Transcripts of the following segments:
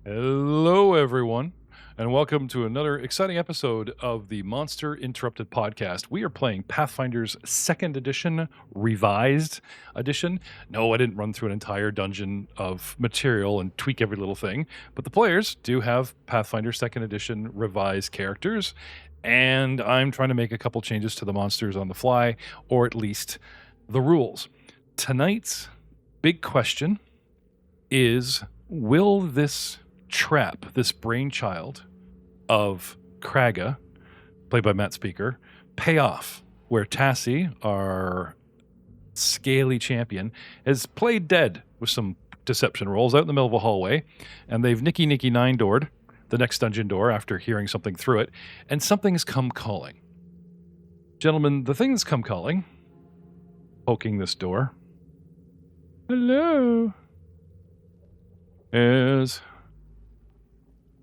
Hello, everyone, and welcome to another exciting episode of the Monster Interrupted podcast. We are playing Pathfinder's 2nd edition, revised edition. No, I didn't run through an entire dungeon of material and tweak every little thing, but the players do have Pathfinder 2nd edition revised characters, and I'm trying to make a couple changes to the monsters on the fly, or at least the rules. Tonight's big question is, will this trap, this brainchild of Kraga, played by Matt Spiegler, pay off? Where Tassie, our scaly champion, has played dead with some deception rolls out in the middle of a hallway, and they've Nicky 9-doored the next dungeon door after hearing something through it, and something's come calling. Gentlemen, the thing that's come calling, poking this door, hello, is...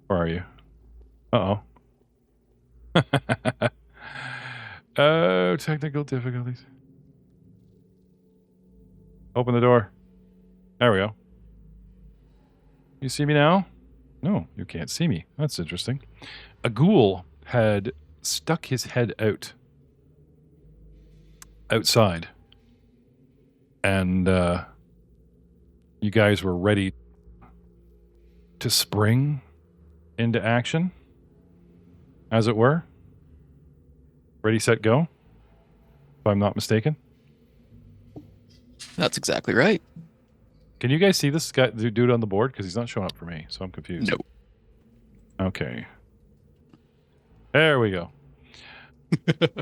Where are you? Uh-oh. Oh, technical difficulties. Open the door. There we go. You see me now? No, you can't see me. That's interesting. A ghoul had stuck his head outside. And you guys were ready to spring into action, as it were. Ready, set, go, if I'm not mistaken. That's exactly right. Can you guys see this guy, the dude on the board? Because he's not showing up for me, so I'm confused. No. Okay. There we go.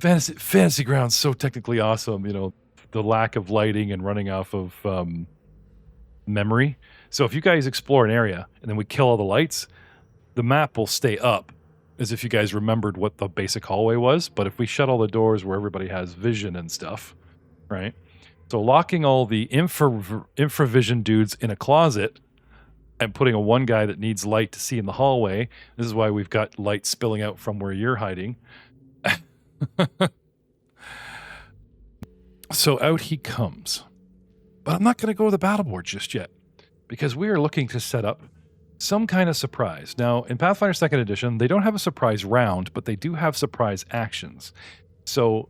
Fantasy Ground's so technically awesome, you know, the lack of lighting and running off of memory. So if you guys explore an area and then we kill all the lights, the map will stay up as if you guys remembered what the basic hallway was. But if we shut all the doors where everybody has vision and stuff, right? So locking all the infravision dudes in a closet and putting a one guy that needs light to see in the hallway. This is why we've got light spilling out from where you're hiding. So out he comes. But I'm not going to go to the battle board just yet, because we are looking to set up some kind of surprise. Now, in Pathfinder 2nd edition, they don't have a surprise round, but they do have surprise actions. So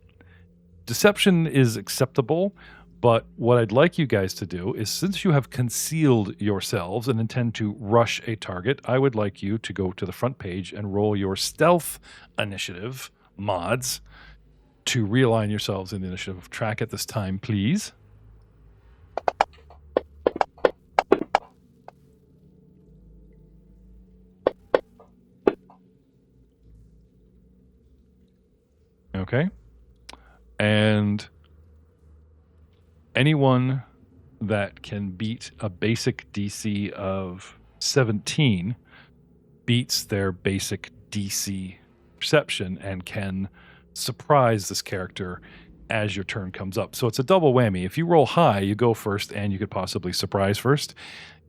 deception is acceptable, but what I'd like you guys to do is, since you have concealed yourselves and intend to rush a target, I would like you to go to the front page and roll your stealth initiative mods to realign yourselves in the initiative track at this time, please. Okay. And anyone that can beat a basic DC of 17 beats their basic DC perception and can surprise this character as your turn comes up. So it's a double whammy. If you roll high, you go first and you could possibly surprise first.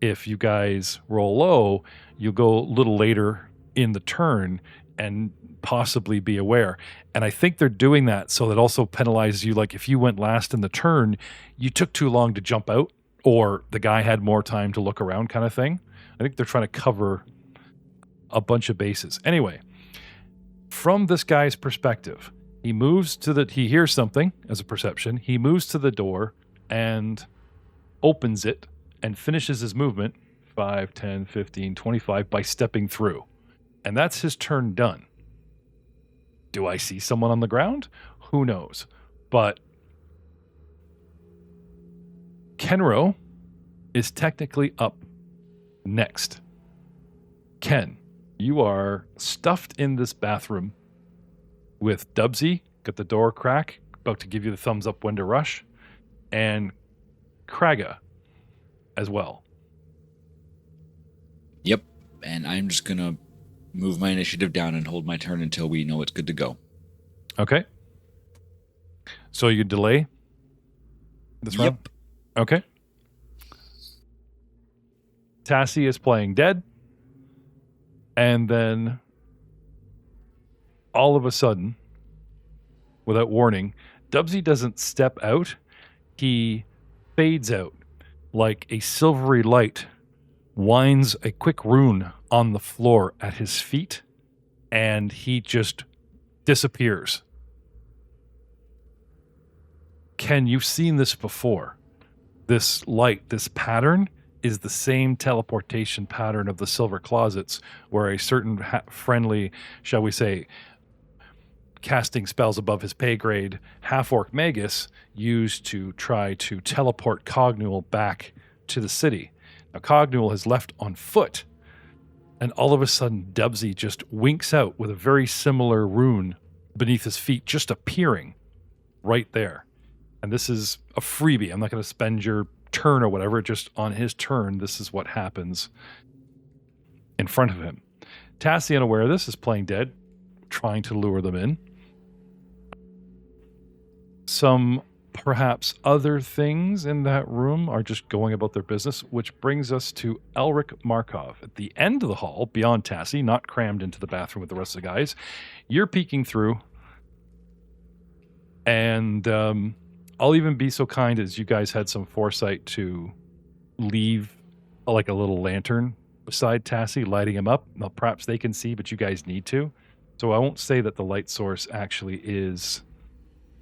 If you guys roll low, you go a little later in the turn and possibly be aware. And I think they're doing that so that also penalizes you. Like if you went last in the turn, you took too long to jump out, or the guy had more time to look around, kind of thing. I think they're trying to cover a bunch of bases. Anyway, from this guy's perspective, he hears something as a perception. He moves to the door and opens it and finishes his movement 5, 10, 15, 25 by stepping through. And that's his turn done. Do I see someone on the ground? Who knows? But Kenro is technically up next. Ken, you are stuffed in this bathroom with Dubsy, got the door crack, about to give you the thumbs up when to rush, and Kraga as well. Yep, and I'm just going to move my initiative down and hold my turn until we know it's good to go. Okay. So you delay this round? Yep. Okay. Tassie is playing dead. And then all of a sudden, without warning, Dubsy doesn't step out. He fades out like a silvery light winds a quick rune on the floor at his feet, and he just disappears. Ken, you've seen this before. This light, this pattern, is the same teleportation pattern of the Silver Closets, where a certain friendly, shall we say, casting spells above his pay grade, half-orc magus used to try to teleport Cognual back to the city. Now, Cognual has left on foot, and all of a sudden, Dubsy just winks out with a very similar rune beneath his feet, just appearing right there. And this is a freebie. I'm not going to spend your turn or whatever. Just on his turn, this is what happens in front of him. Tassie, unaware of this, is playing dead, trying to lure them in. Some perhaps other things in that room are just going about their business, which brings us to Elric Markov. At the end of the hall, beyond Tassie, not crammed into the bathroom with the rest of the guys, you're peeking through, and I'll even be so kind as you guys had some foresight to leave like a little lantern beside Tassie, lighting him up. Now, perhaps they can see, but you guys need to. So I won't say that the light source actually is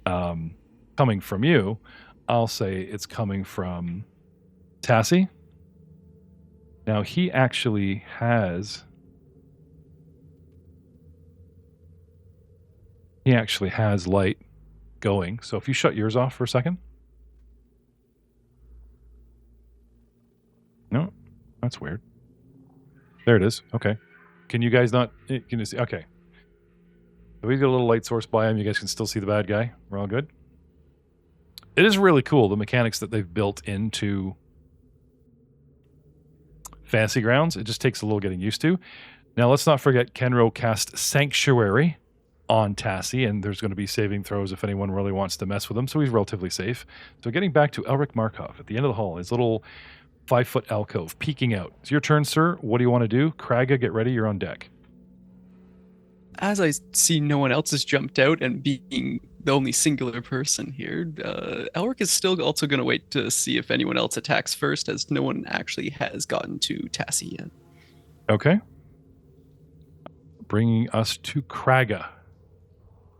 coming from you. I'll say it's coming from Tassie. Now, he actually has light going. So if you shut yours off for a second. No, that's weird. There it is. Okay. Can you guys not? Can you see? Okay. So we've got a little light source by him. You guys can still see the bad guy. We're all good. It is really cool, the mechanics that they've built into Fantasy Grounds. It just takes a little getting used to. Now, let's not forget Kenro cast Sanctuary on Tassie, and there's going to be saving throws if anyone really wants to mess with him, so he's relatively safe. So getting back to Elric Markov at the end of the hall, his little 5-foot alcove peeking out. It's your turn, sir. What do you want to do? Kraga, get ready. You're on deck. As I see no one else has jumped out, and being the only singular person here, Elric is still also going to wait to see if anyone else attacks first, as no one actually has gotten to Tassie yet. Okay. Bringing us to Kraga.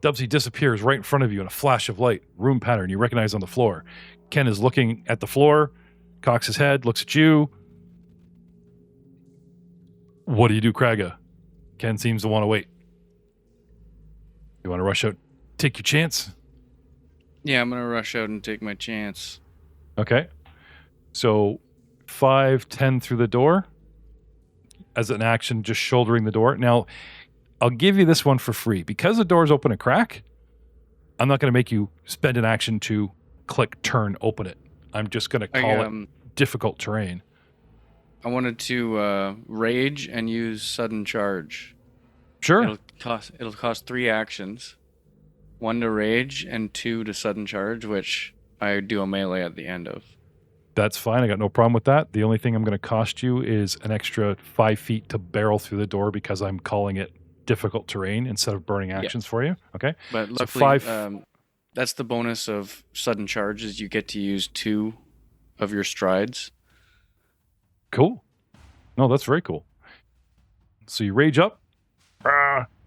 Dubsy disappears right in front of you in a flash of light. Room pattern you recognize on the floor. Ken is looking at the floor, cocks his head, looks at you. What do you do, Kraga? Ken seems to want to wait. You want to rush out, take your chance? Yeah, I'm going to rush out and take my chance. Okay. So 5-10 through the door as an action, just shouldering the door. Now, I'll give you this one for free. Because the door's open a crack, I'm not going to make you spend an action to click, turn, open it. I'm just going to call it difficult terrain. I wanted to rage and use sudden charge. Sure. It'll cost 3 actions. 1 to rage and 2 to sudden charge, which I do a melee at the end of. That's fine. I got no problem with that. The only thing I'm going to cost you is an extra 5 feet to barrel through the door because I'm calling it difficult terrain instead of burning actions for you. Okay. But luckily, that's the bonus of sudden charge is you get to use 2 of your strides. Cool. No, that's very cool. So you rage up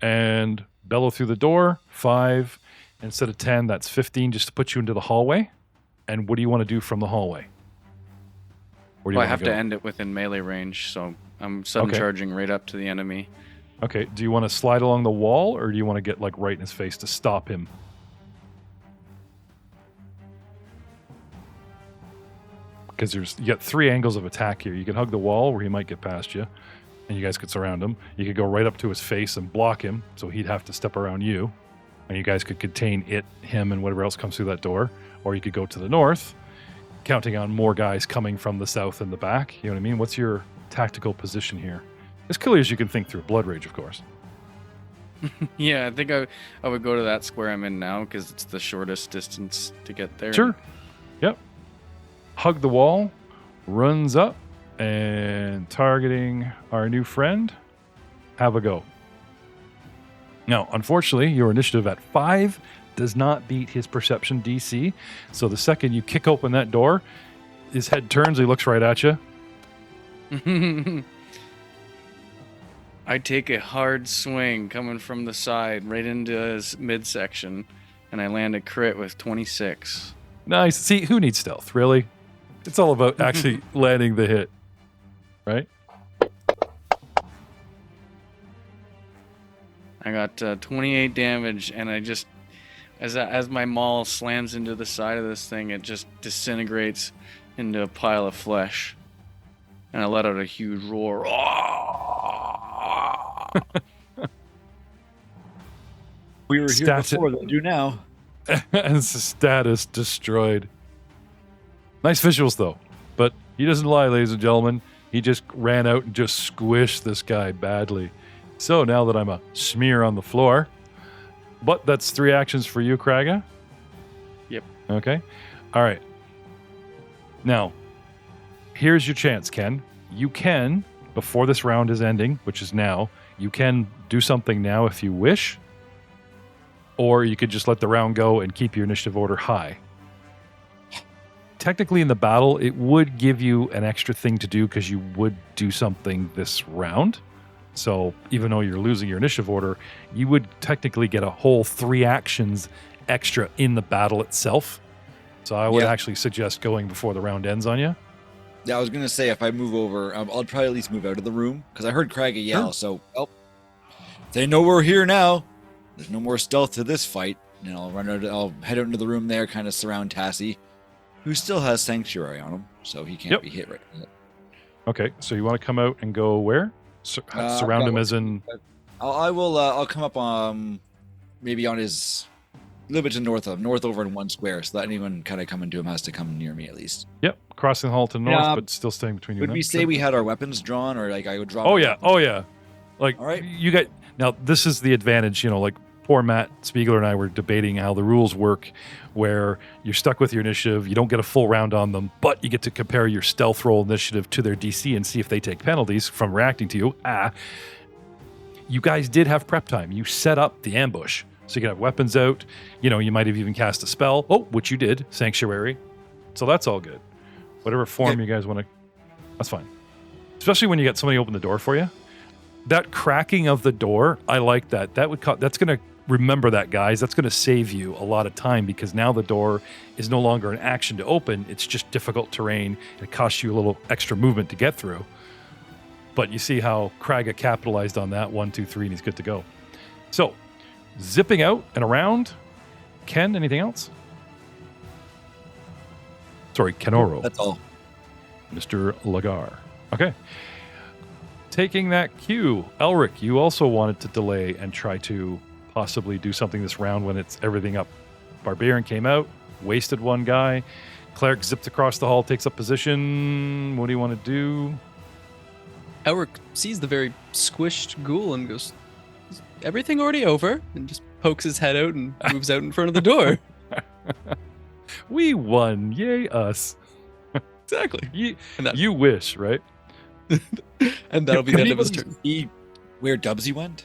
and bellow through the door. 5 instead of 10, that's 15 just to put you into the hallway. And what do you want to do from the hallway? Where do you I have go? to end it within melee range, so I'm sudden charging right up to the enemy. Okay. Do you want to slide along the wall, or do you want to get like right in his face to stop him? Because you got 3 angles of attack here. You can hug the wall where he might get past you, and you guys could surround him. You could go right up to his face and block him, so he'd have to step around you, and you guys could contain him, and whatever else comes through that door. Or you could go to the north, counting on more guys coming from the south and the back. You know what I mean? What's your tactical position here? As clearly as you can think through. Blood Rage, of course. Yeah, I think I would go to that square I'm in now because it's the shortest distance to get there. Sure. Yep. Hug the wall, runs up, and targeting our new friend. Have a go. Now, unfortunately, your initiative at 5 does not beat his perception DC. So the second you kick open that door, his head turns, he looks right at you. I take a hard swing coming from the side right into his midsection, and I land a crit with 26. Nice. See, who needs stealth, really? It's all about actually landing the hit, right? I got 28 damage, and I just, as my maul slams into the side of this thing, it just disintegrates into a pile of flesh, and I let out a huge roar. We were here before, they'll do now. And status destroyed. Nice visuals, though. But he doesn't lie, ladies and gentlemen. He just ran out and just squished this guy badly. So now that I'm a smear on the floor, but that's 3 actions for you, Kraga? Yep. Okay. All right. Now, here's your chance, Ken. You can, before this round is ending, which is now, you can do something now if you wish, or you could just let the round go and keep your initiative order high. Technically, in the battle, it would give you an extra thing to do because you would do something this round. So even though you're losing your initiative order, you would technically get a whole 3 actions extra in the battle itself. So I would actually suggest going before the round ends on you. Yeah, I was going to say, if I move over, I'll probably at least move out of the room, because I heard Kraga yell, so, they know we're here now. There's no more stealth to this fight. And I'll head out into the room there, kind of surround Tassie, who still has Sanctuary on him, so he can't be hit right now. Okay, so you want to come out and go where? Surround him as in... I'll come up maybe on his... a little bit to north over in 1 square, so that anyone kind of coming to him has to come near me at least. Yep, crossing the hall to the north, but still staying between you and them. them. Would we say we had our weapons drawn, or like I would draw? Oh yeah. Like, all right. You got... Now, this is the advantage, like poor Matt Spiegler and I were debating how the rules work, where you're stuck with your initiative, you don't get a full round on them, but you get to compare your stealth roll initiative to their DC and see if they take penalties from reacting to you. You guys did have prep time. You set up the ambush. So you can have weapons out. You might have even cast a spell. Which you did, Sanctuary. So that's all good. Whatever form you guys want to, that's fine. Especially when you get somebody open the door for you. That cracking of the door, I like that. That's going to remember that, guys. That's going to save you a lot of time, because now the door is no longer an action to open. It's just difficult terrain. It costs you a little extra movement to get through. But you see how Kraga capitalized on that. 1, 2, 3, and he's good to go. So, zipping out and around. Ken, anything else? Sorry, Kenoro. That's all. Mr. Lagar. Okay. Taking that cue, Elric, you also wanted to delay and try to possibly do something this round when it's everything up. Barbarian came out, wasted 1 guy. Cleric zipped across the hall, takes up position. What do you want to do? Elric sees the very squished ghoul and goes, "Is everything already over?" And just pokes his head out and moves out in front of the door. We won. Yay, us. Exactly. You wish, right? And that'll be the end of his turn. Where Dubsy went?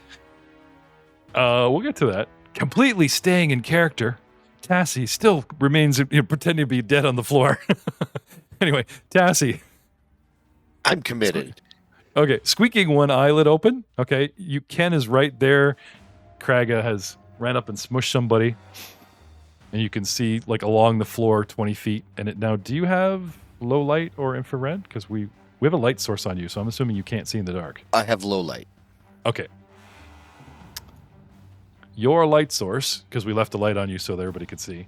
We'll get to that. Completely staying in character. Tassie still remains pretending to be dead on the floor. Anyway, Tassie. I'm committed. Okay, squeaking 1 eyelid open. Okay, Ken is right there. Kraga has ran up and smushed somebody. And you can see, along the floor, 20 feet. And now, do you have low light or infrared? Because we have a light source on you, so I'm assuming you can't see in the dark. I have low light. Okay. Your light source, because we left a light on you so that everybody could see,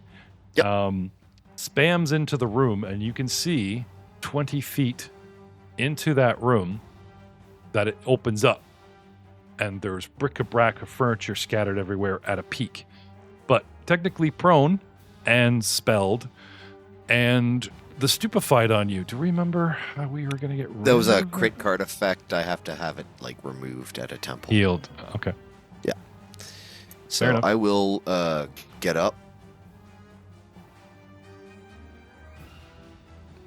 spams into the room, and you can see 20 feet into that room that it opens up. And there's bric-a-brac of furniture scattered everywhere at a peak. But technically prone and spelled, and the stupefied on you. Do you remember how we were going to get rid of it? That was a crit card effect. I have to have it removed at a temple. Healed. Okay. Yeah. So I will get up.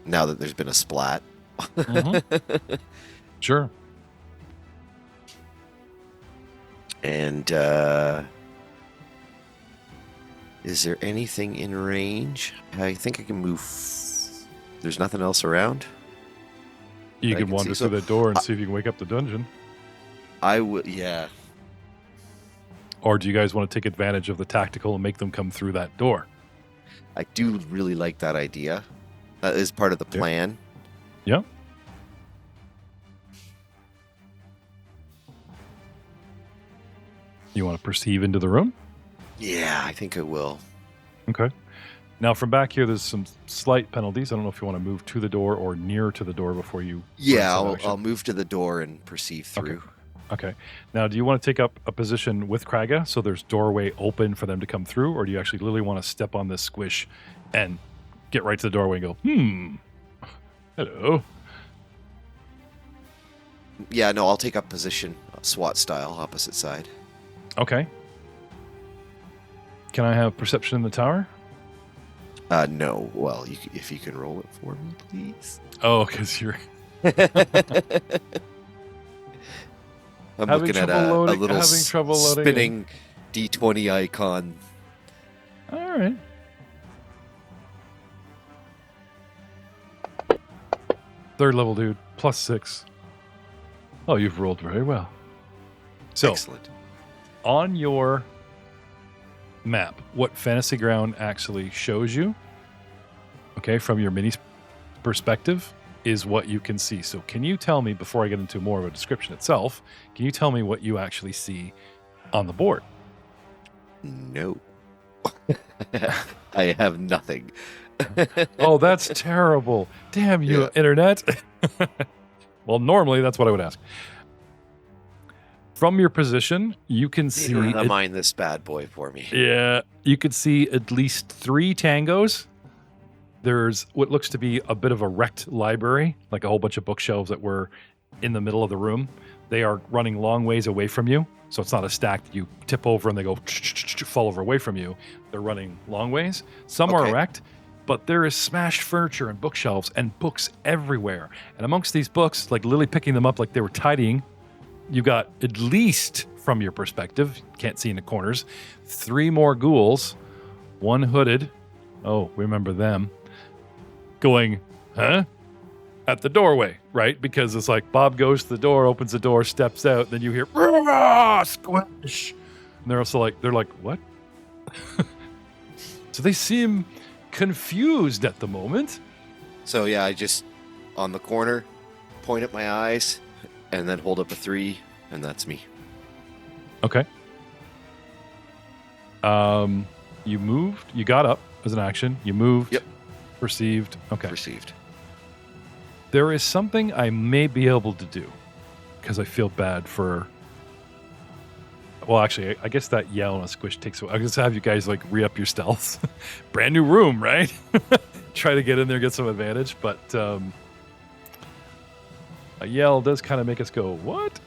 Now that there's been a splat. Mm-hmm. Sure. And is there anything in range? I think I can move. There's nothing else around? You I can can wander see. through that door and see if you can wake up the dungeon. I would, yeah. Or do you guys want to take advantage of the tactical and make them come through that door? I do really like that idea. That is part of the plan. Yeah. You want to perceive into the room? Yeah, I think it will. Okay. Now, from back here, there's some slight penalties. I don't know if you want to move to the door or near to the door before you... Yeah, run some I'll move to the door and perceive through. Okay. Now, do you want to take up a position with Kraga so there's doorway open for them to come through, or do you actually literally want to step on this squish and get right to the doorway and go, hello? Yeah, no, I'll take up position, SWAT style, opposite side. Okay. Can I have perception in the tower? No. Well, if you can roll it for me, please. Oh, because you're... I'm Having looking at trouble loading- a little having trouble loading spinning D20 icon. All right. Third level, dude. +6. Oh, you've rolled very well. So, Excellent. on your map, what Fantasy Ground actually shows you, okay, from your mini perspective, is what you can see. So can you tell me, before I get into more of a description itself, can you tell me what you actually see on the board? No. I have nothing. Oh, that's terrible. Damn you, Yeah. internet. Well, normally that's what I would ask. From your position, you can see... Mind this bad boy for me. Yeah, you could see at least 3 tangos. There's what looks to be a bit of a wrecked library, like a whole bunch of bookshelves that were in the middle of the room. They are running long ways away from you, so it's not a stack that you tip over and they go fall over away from you. They're running long ways. Some are Okay. wrecked, but there is smashed furniture and bookshelves and books everywhere. And amongst these books, like Lily picking them up like they were tidying, you got, at least from your perspective, can't see in the corners, 3 more ghouls, 1 hooded. Oh, remember them. Going, huh? At the doorway, right? Because it's like Bob goes to the door, opens the door, steps out, then you hear squish. And they're also like, what? So they seem confused at the moment. So yeah, I just, on the corner, point at my eyes, and then hold up a 3, and that's me. Okay. You moved, you got up as an action, you moved. Yep. Perceived. Okay. Perceived. There is something I may be able to do because I feel bad for. Well, actually, I guess that yell and a squish takes away. I guess have you guys like re-up your stealth. Brand new room, right? Try to get in there, get some advantage, but a yell does kind of make us go, what?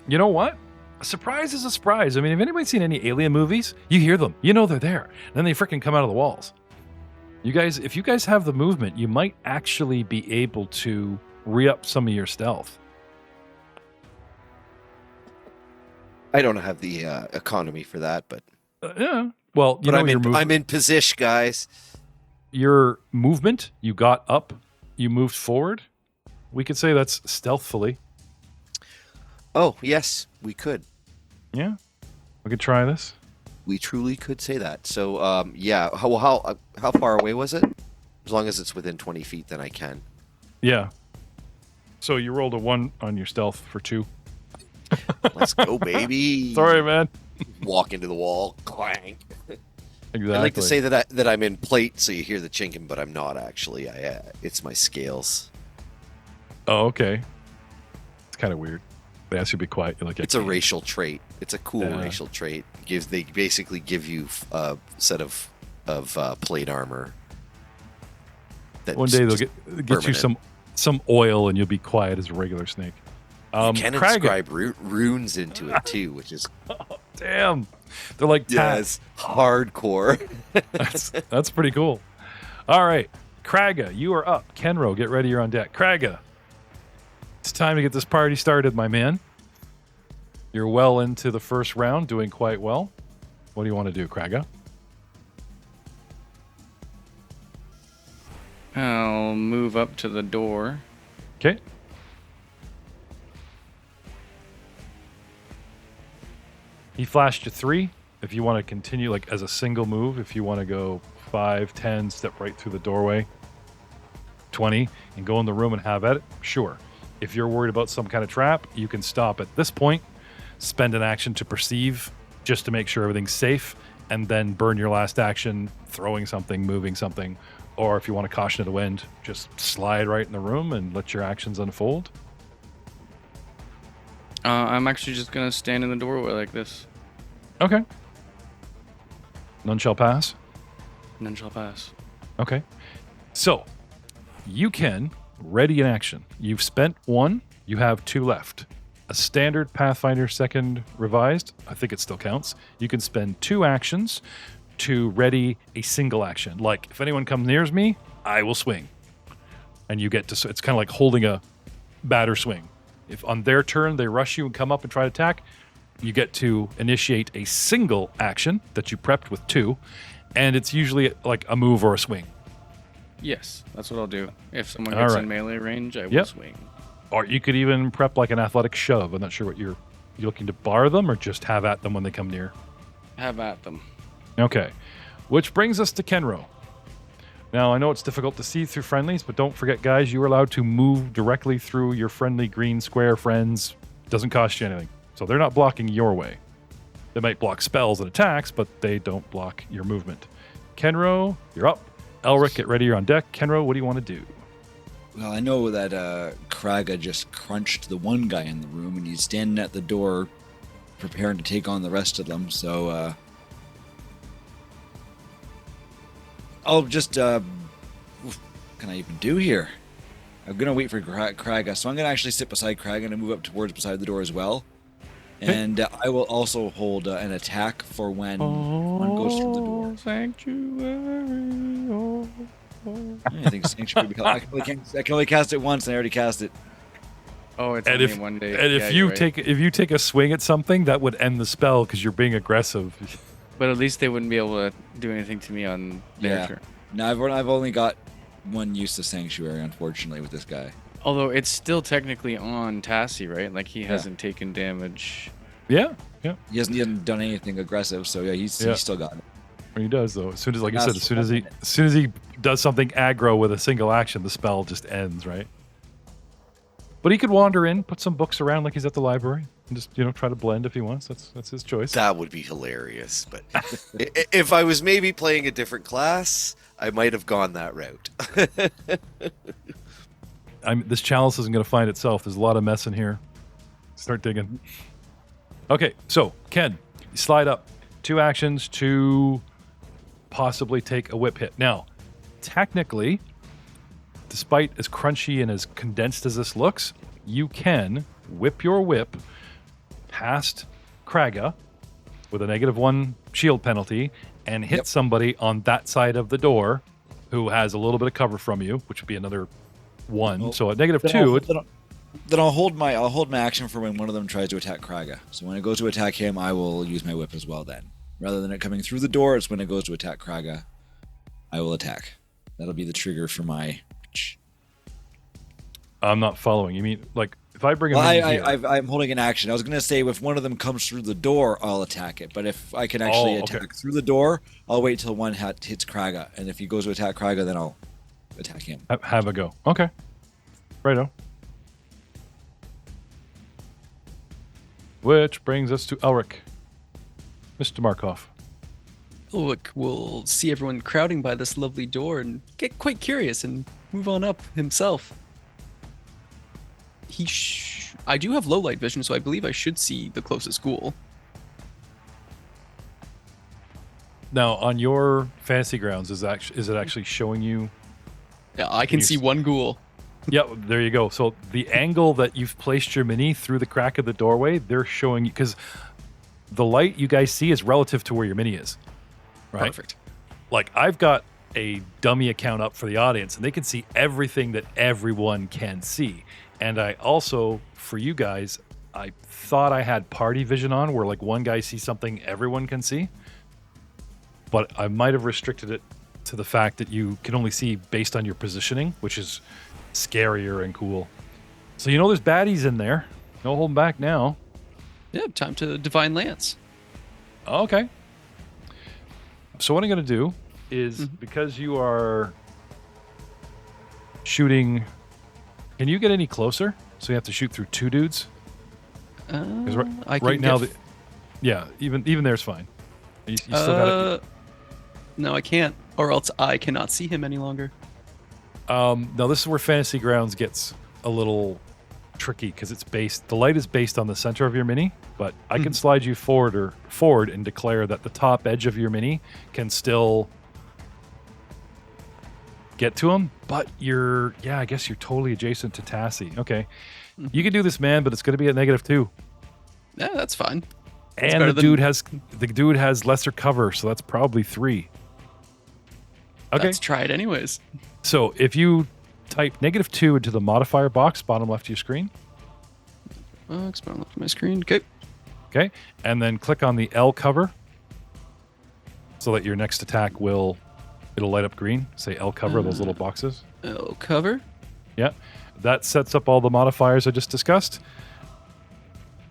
You know what? A surprise is a surprise. I mean, have anybody seen any alien movies? You hear them. You know they're there. And then they freaking come out of the walls. You guys, if you guys have the movement, you might actually be able to re-up some of your stealth. I don't have the economy for that, but Yeah. Well, you but know I'm in position, guys. your movement, you got up, you moved forward. We could say that's stealthfully. Oh yes, we could. Yeah. We could try this. We truly could say that. So yeah, how far away was it? As long as it's within 20 feet, then I can. Yeah. So you rolled a 1 on your stealth for 2. Let's go, baby. Sorry, man. Walk into the wall. Clang. Exactly. I like to say that I'm in plate, so you hear the chinking, but I'm not actually. It's my scales. Oh, okay. It's kind of weird. They ask you to be quiet. You're like, It's a racial trait. It's a cool Yeah. racial trait. They basically give you a set of plate armor. One day they'll get you permanent. some oil and you'll be quiet as a regular snake. You can Kraga. inscribe runes into it too, which is Damn. They're like tats. hardcore. That's pretty cool. All right. Kraga, you are up. Kenro, get ready. You're on deck. Kraga, it's time to get this party started, my man. You're well into the first round, doing quite well. What do you want to do, Kraga? up to the door. Okay. He flashed you 3. If you want to continue, like, as a single move, if you want to go 5, 10, step right through the doorway, 20, and go in the room and have at it, sure. If you're worried about some kind of trap, you can stop at this point, spend an action to perceive, just to make sure everything's safe, and then burn your last action throwing something, moving something. Or if you want to caution of the wind, just slide right in the room and let your actions unfold. I'm actually just going to stand in the doorway like this. Okay. None shall pass. None shall pass. Okay. So, you can ready an action. You've spent 1. You have 2 left. A standard Pathfinder 2nd revised, I think it still counts. You can spend 2 actions to ready a single action. Like, if anyone comes near me, I will swing. And you get to, it's kind of like holding a batter swing. If on their turn they rush you and come up and try to attack, you get to initiate a single action that you prepped with 2, and it's usually like a move or a swing. Yes, that's what I'll do. If someone All gets right. in melee range, I will Yep. swing. Or you could even prep like an athletic shove. I'm not sure what you're looking to bar them or just have at them when they come near. Have at them. Okay. Which brings us to Kenro. Now, I know it's difficult to see through friendlies, but don't forget, guys, you are allowed to move directly through your friendly green square friends. Doesn't cost you anything. So they're not blocking your way. They might block spells and attacks, but they don't block your movement. Kenro, you're up. Elric, get ready. You're on deck. Kenro, what do you want to do? Well, I know that Kraga just crunched the one guy in the room, and he's standing at the door preparing to take on the rest of them, so I'll just what can I even do here? I'm gonna wait for Kraga, so I'm gonna actually sit beside Kraga and move up towards beside the door as well. And I will also hold an attack for when one goes through the door. Sanctuary. I think Sanctuary. I can only cast it once, and I already cast it. Oh, it's And only if, one day. and if Yeah, you you're right. if you take a swing at something, that would end the spell because you're being aggressive. But at least they wouldn't be able to do anything to me on their turn. Now I've only got one use of Sanctuary, unfortunately, with this guy. Although it's still technically on Tassie, right? Like he hasn't taken damage. Yeah. He hasn't done anything aggressive, so yeah, he's still got it. He does though. As soon as, like I That's said, as soon as he does something aggro with a single action, the spell just ends, right? But he could wander in, put some books around like he's at the library, and just try to blend if he wants. That's his choice. That would be hilarious. But if I was maybe playing a different class, I might have gone that route. This chalice isn't going to find itself. There's a lot of mess in here. Start digging. Okay, so Ken, you slide up. 2 actions to possibly take a whip hit. Now, technically, despite as crunchy and as condensed as this looks, you can whip your whip past Kraga with a -1 shield penalty and hit somebody on that side of the door who has a little bit of cover from you, which would be another 1. Well, so at -2, Then I'll hold my action for when one of them tries to attack Kraga. So when it goes to attack him, I will use my whip as well. Then, rather than it coming through the door, it's when it goes to attack Kraga, I will attack. That'll be the trigger for my. I'm not following. You mean like if I bring him Well, in here? I'm holding an action. I was gonna say if one of them comes through the door, I'll attack it. But if I can actually attack through the door, I'll wait till one hits Kraga, and if he goes to attack Kraga, then I'll attack him. Have a go. Okay. Righto. Which brings us to Elric. Mr. Markov. Look, we'll see everyone crowding by this lovely door and get quite curious and move on up himself. I do have low light vision, so I believe I should see the closest ghoul. Now, on your fantasy grounds, is it actually showing you? Yeah, I can see one ghoul. Yep, there you go. So the angle that you've placed your mini through the crack of the doorway, they're showing you, because the light you guys see is relative to where your mini is, right? Perfect. Like, I've got a dummy account up for the audience, and they can see everything that everyone can see. And I also, for you guys, I thought I had party vision on, where like one guy sees something everyone can see, but I might have restricted it to the fact that you can only see based on your positioning, which is scarier and cool. So you know there's baddies in there. No holding back now. Yeah, time to Divine Lance. Okay. So what I'm going to do is, because you are shooting... Can you get any closer? So you have to shoot through 2 dudes? Because right now... even there's fine. You still got it. No, I can't. Or else I cannot see him any longer. Now this is where Fantasy Grounds gets a little tricky, because the light is based on the center of your mini, but I can slide you forward and declare that the top edge of your mini can still get to him, but I guess you're totally adjacent to Tassie. Okay. You can do this, man, but it's going to be at -2. Yeah, that's fine. And the dude has lesser cover, so that's probably 3. Okay. Let's try it anyways. So if you type -2 into the modifier box, bottom left of your screen. Bottom left of my screen. Okay. Okay. And then click on the L cover so that your next attack it'll light up green. Say L cover, those little boxes. L cover. Yeah. That sets up all the modifiers I just discussed.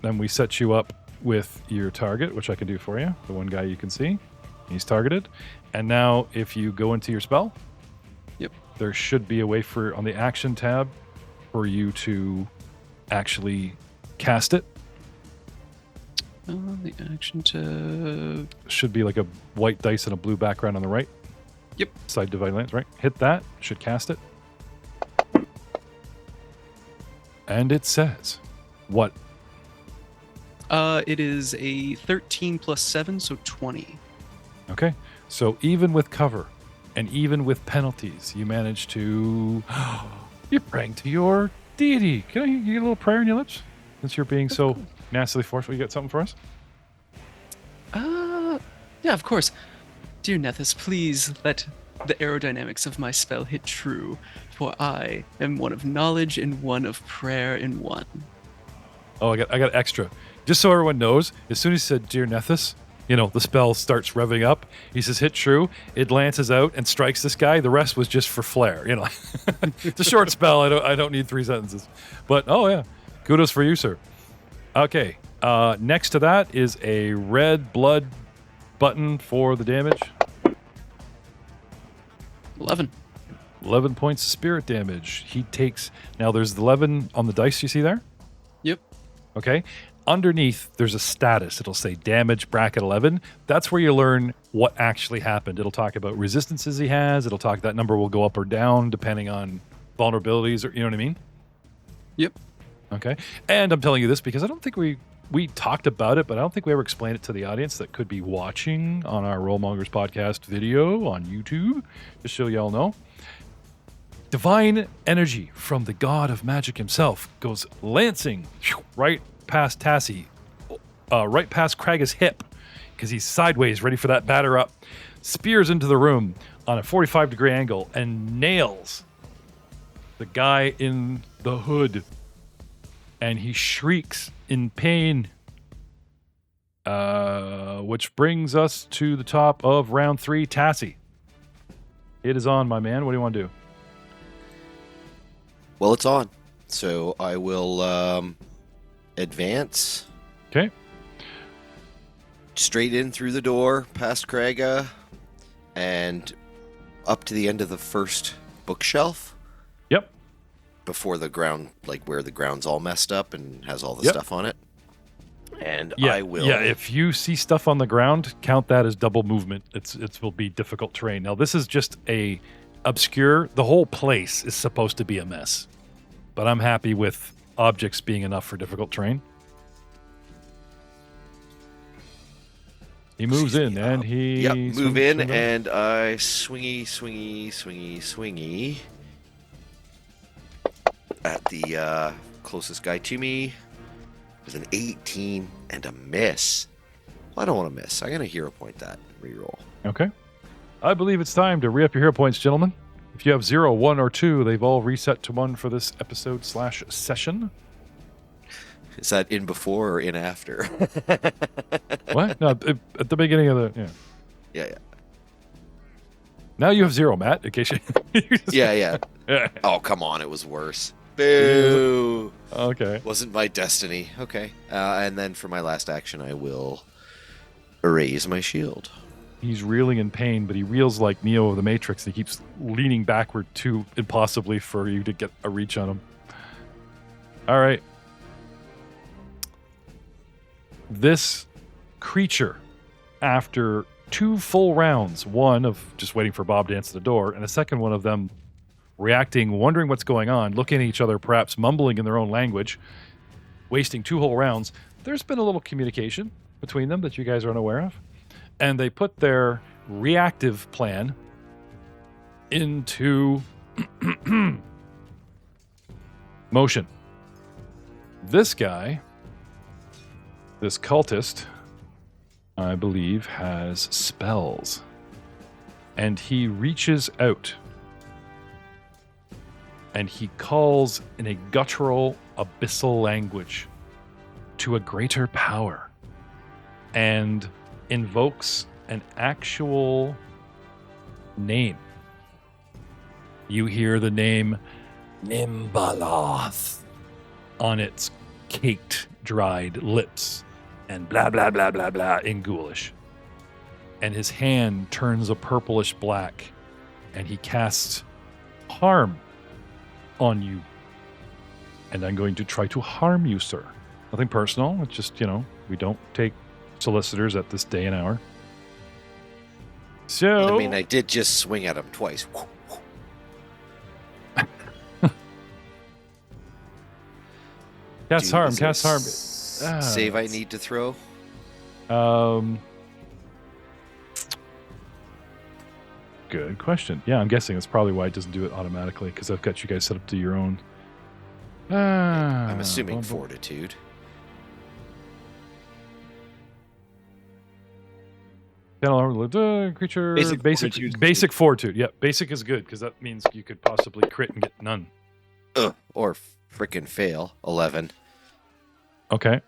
Then we set you up with your target, which I can do for you. The one guy you can see. He's targeted. And now if you go into your spell, there should be a way on the action tab for you to actually cast it. The action tab. Should be like a white dice and a blue background on the right. Yep. Side Divine Lance, right? Hit that. Should cast it. And it says, what? It is a 13 plus 7, so 20. Okay. So even with cover and even with penalties, you manage to... You're praying to your deity. Can you get a little prayer in your lips? Since you're being so nastily forceful, you got something for us? Yeah, of course. Dear Nethys, please let the aerodynamics of my spell hit true, for I am one of knowledge and one of prayer in one. Oh, I got extra. Just so everyone knows, as soon as he said, Dear Nethys, the spell starts revving up. He says, hit true. It lances out and strikes this guy. The rest was just for flair. It's a short spell. I don't need 3 sentences. But, oh, yeah. Kudos for you, sir. Okay. Next to that is a red blood button for the damage. 11. 11 points of spirit damage. He takes... Now, there's 11 on the dice you see there? Yep. Okay. Underneath, there's a status. It'll say damage bracket 11. That's where you learn what actually happened. It'll talk about resistances he has. It'll talk that number will go up or down depending on vulnerabilities, or you know what I mean? Yep. Okay. And I'm telling you this because I don't think we talked about it, but I don't think we ever explained it to the audience that could be watching on our Rollmongers podcast video on YouTube, just so y'all know. Divine energy from the god of magic himself goes lancing right past Tassie, right past Kraga's hip, because he's sideways, ready for that batter up, spears into the room on a 45-degree angle and nails the guy in the hood, and he shrieks in pain, which brings us to the top of round 3. Tassie, it is on, my man. What do you want to do? Well, it's on. So I will advance. Okay. Straight in through the door, past Kraga, and up to the end of the first bookshelf. Yep. Before the ground, like where the ground's all messed up and has all the Yep. stuff on it. And Yeah, I will... Yeah, if you see stuff on the ground, count that as double movement. It will be difficult terrain. Now, this is just a obscure... The whole place is supposed to be a mess. But I'm happy with objects being enough for difficult terrain. He moves in, and he... Yep, move swings in, from there. and I swingy at the closest guy to me. It was an 18 and a miss. Well, I don't want to miss. I'm going to hero point that. Reroll. Okay. I believe it's time to re-up your hero points, gentlemen. If you have 0, 1, or 2, they've all reset to 1 for this episode/session. Is that in before or in after? What? No, at the beginning of the... Yeah. Yeah. Now you have 0, Matt. In case you Yeah. Oh, come on. It was worse. Boo. Okay. Wasn't my destiny. Okay. And then for my last action, I will raise my shield. He's reeling in pain, but he reels like Neo of the Matrix. He keeps leaning backward too impossibly for you to get a reach on him. All right. This creature, after 2 full rounds, one of just waiting for Bob to answer the door, and a second one of them reacting, wondering what's going on, looking at each other, perhaps mumbling in their own language, wasting 2 whole rounds, there's been a little communication between them that you guys are unaware of. And they put their reactive plan into motion. This guy, this cultist, I believe, has spells. And he reaches out and he calls in a guttural, abyssal language to a greater power and invokes an actual name. You hear the name Nimbaloth on its caked, dried lips and blah, blah, blah, blah, blah in Ghoulish. And his hand turns a purplish black and he casts harm on you. And I'm going to try to harm you, sir. Nothing personal. It's just, we don't take solicitors at this day and hour. So I mean, I did just swing at him twice. Cast harm. Save I need to throw? Good question. Yeah, I'm guessing that's probably why it doesn't do it automatically, because I've got you guys set up to your own. I'm assuming fortitude. Creature Basic fortitude. Yeah, basic is good because that means you could possibly crit and get none. Or frickin' fail. 11. Okay.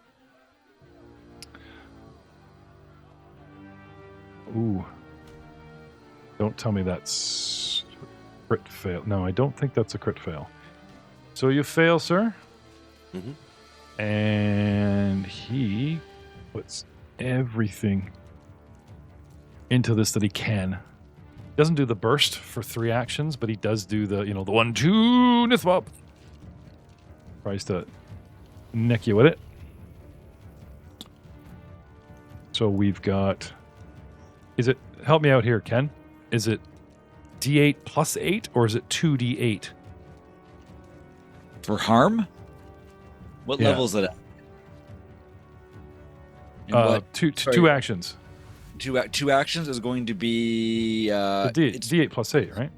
Ooh. Don't tell me that's crit fail. No, I don't think that's a crit fail. So you fail, sir. Mm-hmm. And he puts everything into this that he can. Doesn't do the burst for 3 actions, but he does do the 1-2 Nithwop. Tries to neck you with it. So we've got. Help me out here, Ken? Is it D8 plus 8 or is it 2D8? For harm? What level is it at? And Two actions. Two actions is going to be It's D8 plus 8, right?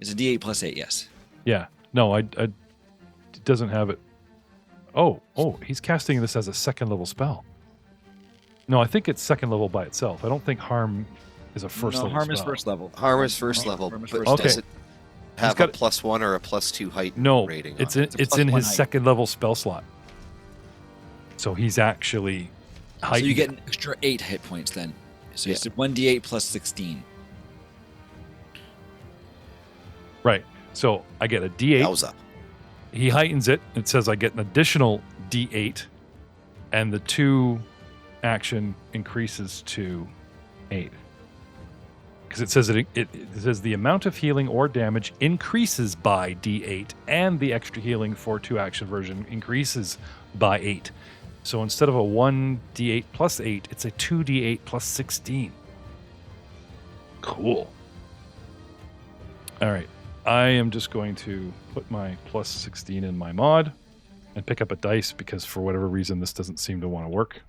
It's a D8 plus 8, yes. Yeah. No, it doesn't have it. Oh, he's casting this as a 2nd level spell. No, I think it's 2nd level by itself. I don't think harm is a first level harm spell. is first level. Harm is first level, but level. does it have got a +1 or a +2 height rating? It's on it? it's in his 2nd level spell slot. So he's actually heightened. So you get an extra 8 hit points then. So it's 1d8 plus 16. Right. So I get a D8. That was up. He heightens it. It says I get an additional D8, and the 2 action increases to 8. Because it says it says the amount of healing or damage increases by D8, and the extra healing for 2 action version increases by 8. So instead of a 1d8 plus 8, it's a 2d8 plus 16. Cool. All right. I am just going to put my plus 16 in my mod and pick up a dice because for whatever reason this doesn't seem to want to work.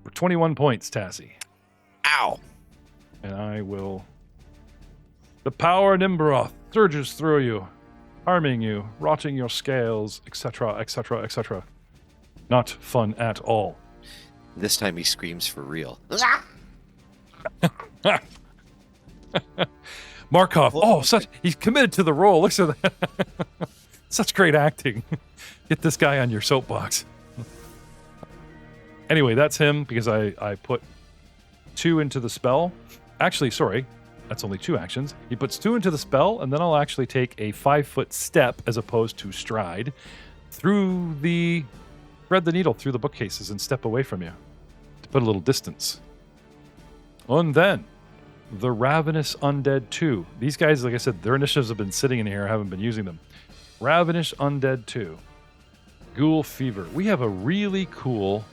For 21 points, Tassie. Ow. And I will... The power of Nimbaroth surges through you, harming you, rotting your scales, etc., etc., etc. Not fun at all. This time he screams for real. Markov, he's committed to the role. Look at that. Such great acting. Get this guy on your soapbox. Anyway, that's him because I put 2 into the spell actually, sorry, that's only 2 actions. He puts 2 into the spell, and then I'll actually take a 5-foot step as opposed to stride through the thread the needle through the bookcases and step away from you to put a little distance. And then the Ravenous Undead 2. These guys, like I said, their initiatives have been sitting in here. I haven't been using them. Ravenous Undead 2. Ghoul Fever. We have a really cool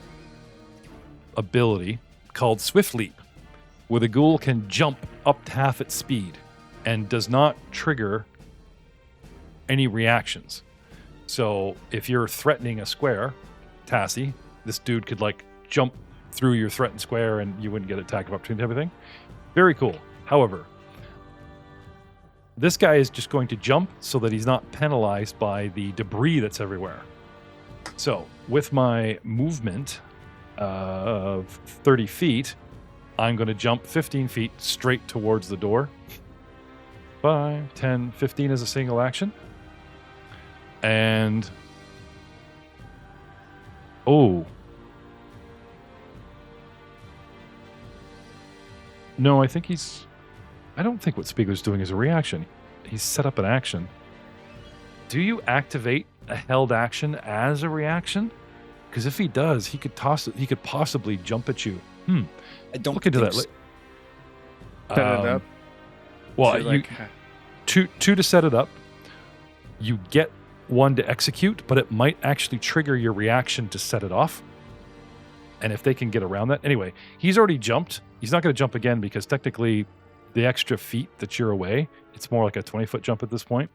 ability called Swift Leap, where the ghoul can jump up to half its speed and does not trigger any reactions. So if you're threatening a square, Tassie, this dude could like jump through your threatened square and you wouldn't get attack of opportunity and everything. Very cool. However, this guy is just going to jump so that he's not penalized by the debris that's everywhere. So with my movement of 30 feet, I'm going to jump 15 feet straight towards the door. 5, 10, 15 as a single action. And... oh. No, I think he's... I don't think what Spiegler's doing is a reaction. He's set up an action. Do you activate a held action as a reaction? Because if he does, he could possibly jump at you. I don't look into that. Set it up. Well, So, like, two to set it up. You get 1 to execute, but it might actually trigger your reaction to set it off. And if they can get around that, anyway, he's already jumped. He's not going to jump again because technically, the extra feet that you're away, it's more like a 20-foot jump at this point.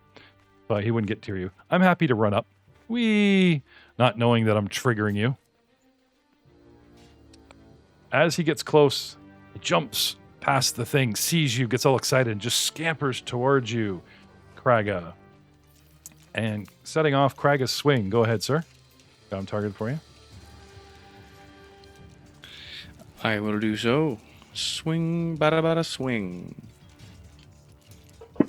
But he wouldn't get to you. I'm happy to run up. Not knowing that I'm triggering you. As he gets close, he jumps past the thing, sees you, gets all excited, and just scampers towards you, Kraga. And setting off Kraga's swing. Go ahead, sir. Got him targeted for you. I will do so. Swing, bada bada swing. I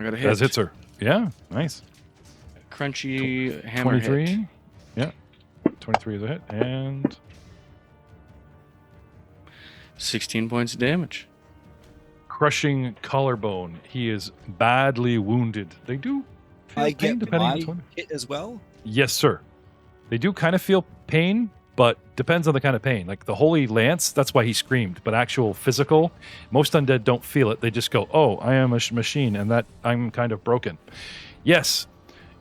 got a hit. As hits her. Yeah, nice. Crunchy hammer 23. hit. Yeah. 23 is a hit. And 16 points of damage. crushing collarbone. He is badly wounded. They do feel I pain get depending on my the one. hit as well. Yes, sir. They do kind of feel pain, but depends on the kind of pain. Like the Holy Lance, that's why he screamed. But actual physical, most undead don't feel it. They just go, oh, I am a machine, and that I'm kind of broken. Yes,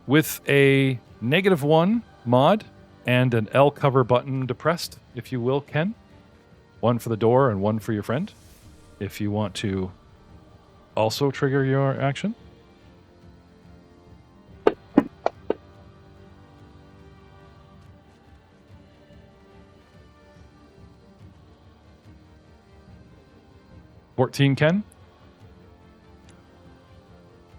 with a -1 mod and an L cover button depressed, if you will, Ken. 1 for the door and 1 for your friend. If you want to also trigger your action. $14, Ken.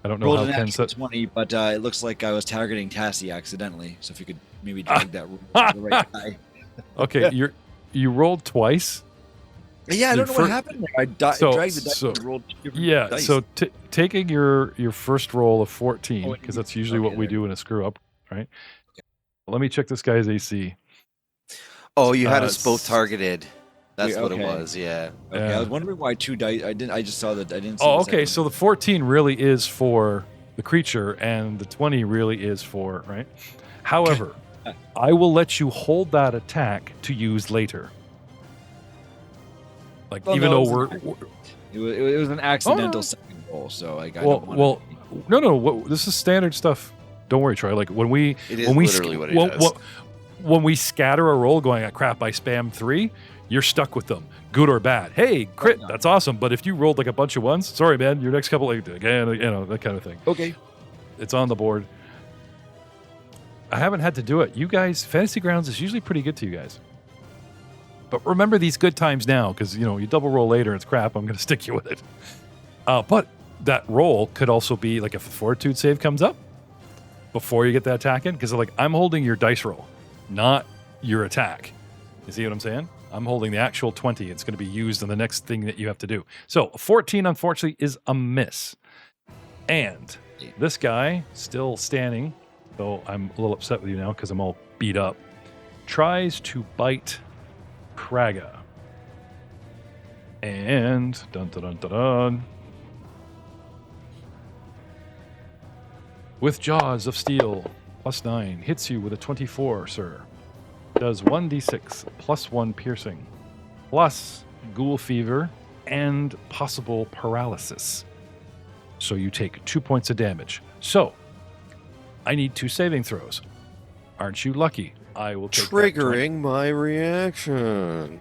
I don't know Rolled how an Ken actual said. 20, but it looks like I was targeting Tassie accidentally. So if you could maybe drag that roll to the right guy. Okay, you rolled twice. Yeah, I don't know Your what fir- happened there. I So- dragged the dice so- and rolled different Yeah, dice. so taking your first roll of 14, Oh, because that's usually okay, what we there. do in a screw up, right? Let me check this guy's AC. Oh, you had Uh, us both targeted. That's Yeah, what okay. it was. Yeah. Okay, Yeah. I was wondering why 2 dice. I just saw that I didn't. See Oh, the okay, second so one. the 14 really is for the creature, and the 20 really is for, right? However, I will let you hold that attack to use later. Like, Well, even no, though it it was an accidental second roll, so like I don't want no, this is standard stuff. Don't worry, Troy. Like when we It is when we literally what it does. when we scatter a roll going, crap, I spammed 3, you're stuck with them, good or bad. Hey, crit, yeah. that's awesome. But if you rolled like a bunch of ones, sorry, man, your next couple, like, again, that kind of thing. Okay. It's on the board. I haven't had to do it. You guys, Fantasy Grounds is usually pretty good to you guys. But remember these good times now, because you double roll later, it's crap. I'm going to stick you with it. But that roll could also be like if a fortitude save comes up before you get that attack in, because like I'm holding your dice roll, not your attack. You see what I'm saying? I'm holding the actual 20. It's going to be used in the next thing that you have to do. So 14, unfortunately, is a miss. And this guy, still standing, though I'm a little upset with you now because I'm all beat up, tries to bite Kraga. And dun dun dun dun dun. With Jaws of Steel, +9, hits you with a 24, sir. Does 1d6 +1 piercing, plus ghoul fever and possible paralysis. So you take 2 points of damage. So I need 2 saving throws. Aren't you lucky? I will take Triggering my reaction.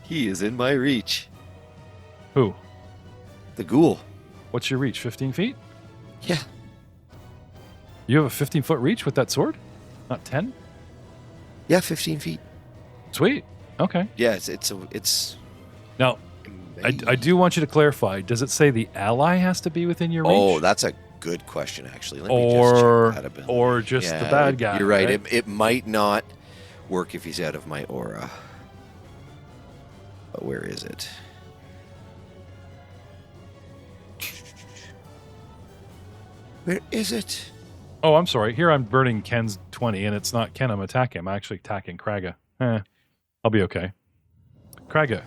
He is in my reach. Who? The ghoul. What's your reach? 15 feet? Yeah. You have a 15-foot reach with that sword? Not 10? Yeah, 15 feet. Sweet. Okay. Yeah, it's Now, I do want you to clarify. Does it say the ally has to be within your reach? Oh, that's a good question, actually. Let me just check that ability. Or just the bad guy. You're right. It might not work if he's out of my aura. But where is it? Where is it? Oh, I'm sorry. Here I'm burning Ken's 20, and it's not Ken I'm attacking. I'm actually attacking Kraga. I'll be okay. Kraga,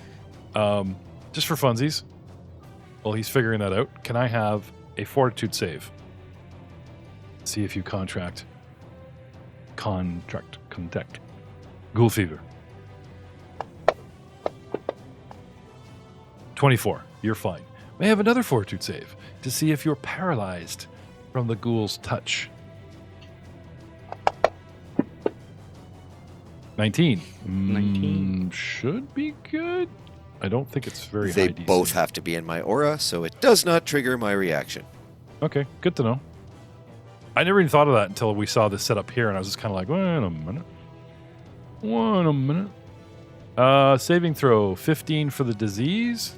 just for funsies, while he's figuring that out, can I have a fortitude save? See if you contact. Ghoul fever. 24. You're fine. May I have another fortitude save to see if you're paralyzed from the ghoul's touch. 19. 19. Should be good. I don't think it's very They high DC. both have to be in my aura, so it does not trigger my reaction. Okay, good to know. I never even thought of that until we saw this set up here, and I was just kind of like, wait a minute. Saving throw, 15 for the disease,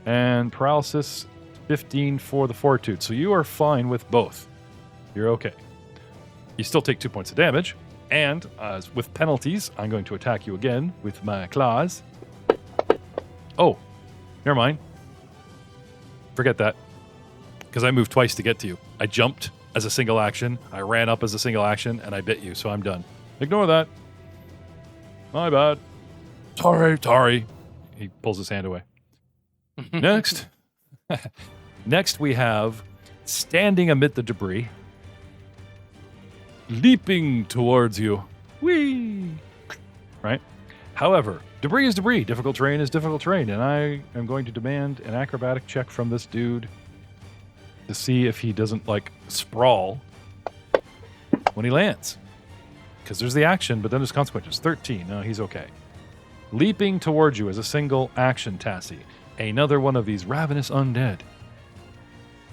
and paralysis, 15 for the fortitude. So you are fine with both. You're okay. You still take 2 points of damage, and with penalties, I'm going to attack you again with my claws. Oh, never mind. Forget that. Because I moved twice to get to you. I jumped as a single action, I ran up as a single action, and I bit you, so I'm done. Ignore that. My bad. Sorry. He pulls his hand away. Next. Next we have, standing amid the debris, leaping towards you. Whee! Right? However, debris is debris. Difficult terrain is difficult terrain. And I am going to demand an acrobatic check from this dude to see if he doesn't, sprawl when he lands. Because there's the action, but then there's consequences. 13. No, he's okay. Leaping towards you as a single action, Tassie. Another one of these ravenous undead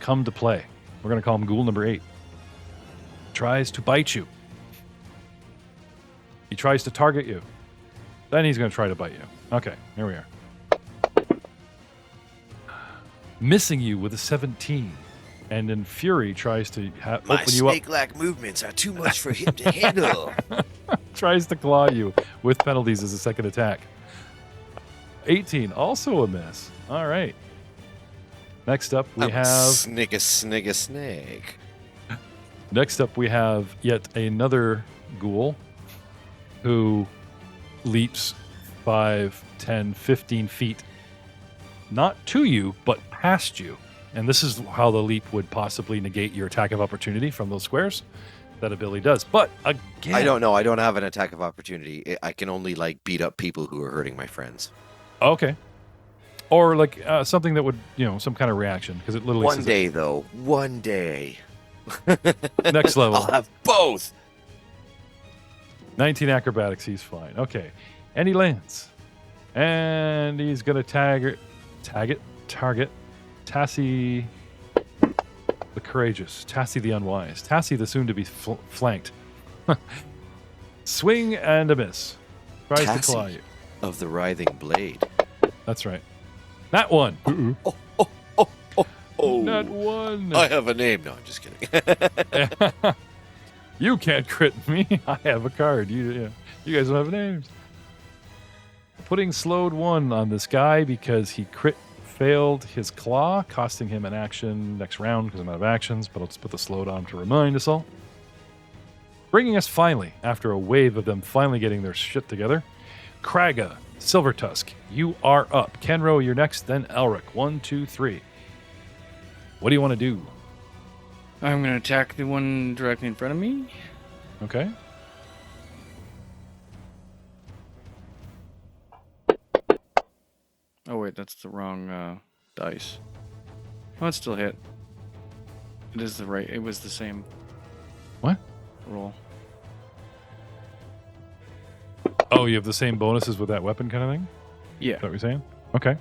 come to play. We're going to call him Ghoul number 8. Tries to bite you. He tries to target you. Then he's going to try to bite you. Okay, here we are. Missing you with a 17. And in fury tries to My open you up. snake-like movements are too much for him to handle. Tries to claw you with penalties as a second attack. 18, also a miss. All right. Next up, we have... Snake. Next up, we have yet another ghoul who leaps 5, 10, 15 feet. Not to you, but past you. And this is how the leap would possibly negate your attack of opportunity from those squares. That ability does. But again... I don't know. I don't have an attack of opportunity. I can only, beat up people who are hurting my friends. Okay. Or, something that would, some kind of reaction. Because it literally One day, though. One day. Next level. I'll have both. 19 acrobatics, he's fine. Okay. And he lands. And he's going to target Tassie the Courageous, Tassie the Unwise, Tassie the soon-to-be flanked. Swing and a miss. Tries to claw you. Of the Writhing Blade. That's right. That one. Oh. That one. I have a name. No, I'm just kidding. You can't crit me. I have a card. You guys don't have names. Putting slowed 1 on this guy because he failed his claw, costing him an action next round because I'm out of actions, but I'll just put the slowed on to remind us all. Bringing us finally, after a wave of them finally getting their shit together, Kraga Silver Tusk, you are up. Kenro, you're next, then Elric. 1, 2, 3. What do you want to do? I'm going to attack the one directly in front of me. Okay. Oh, wait, that's the wrong dice. Oh, it still hit. It is the right. It was the same What? roll. Oh, you have the same bonuses with that weapon kind of thing? Yeah. Is that what you're saying? Okay.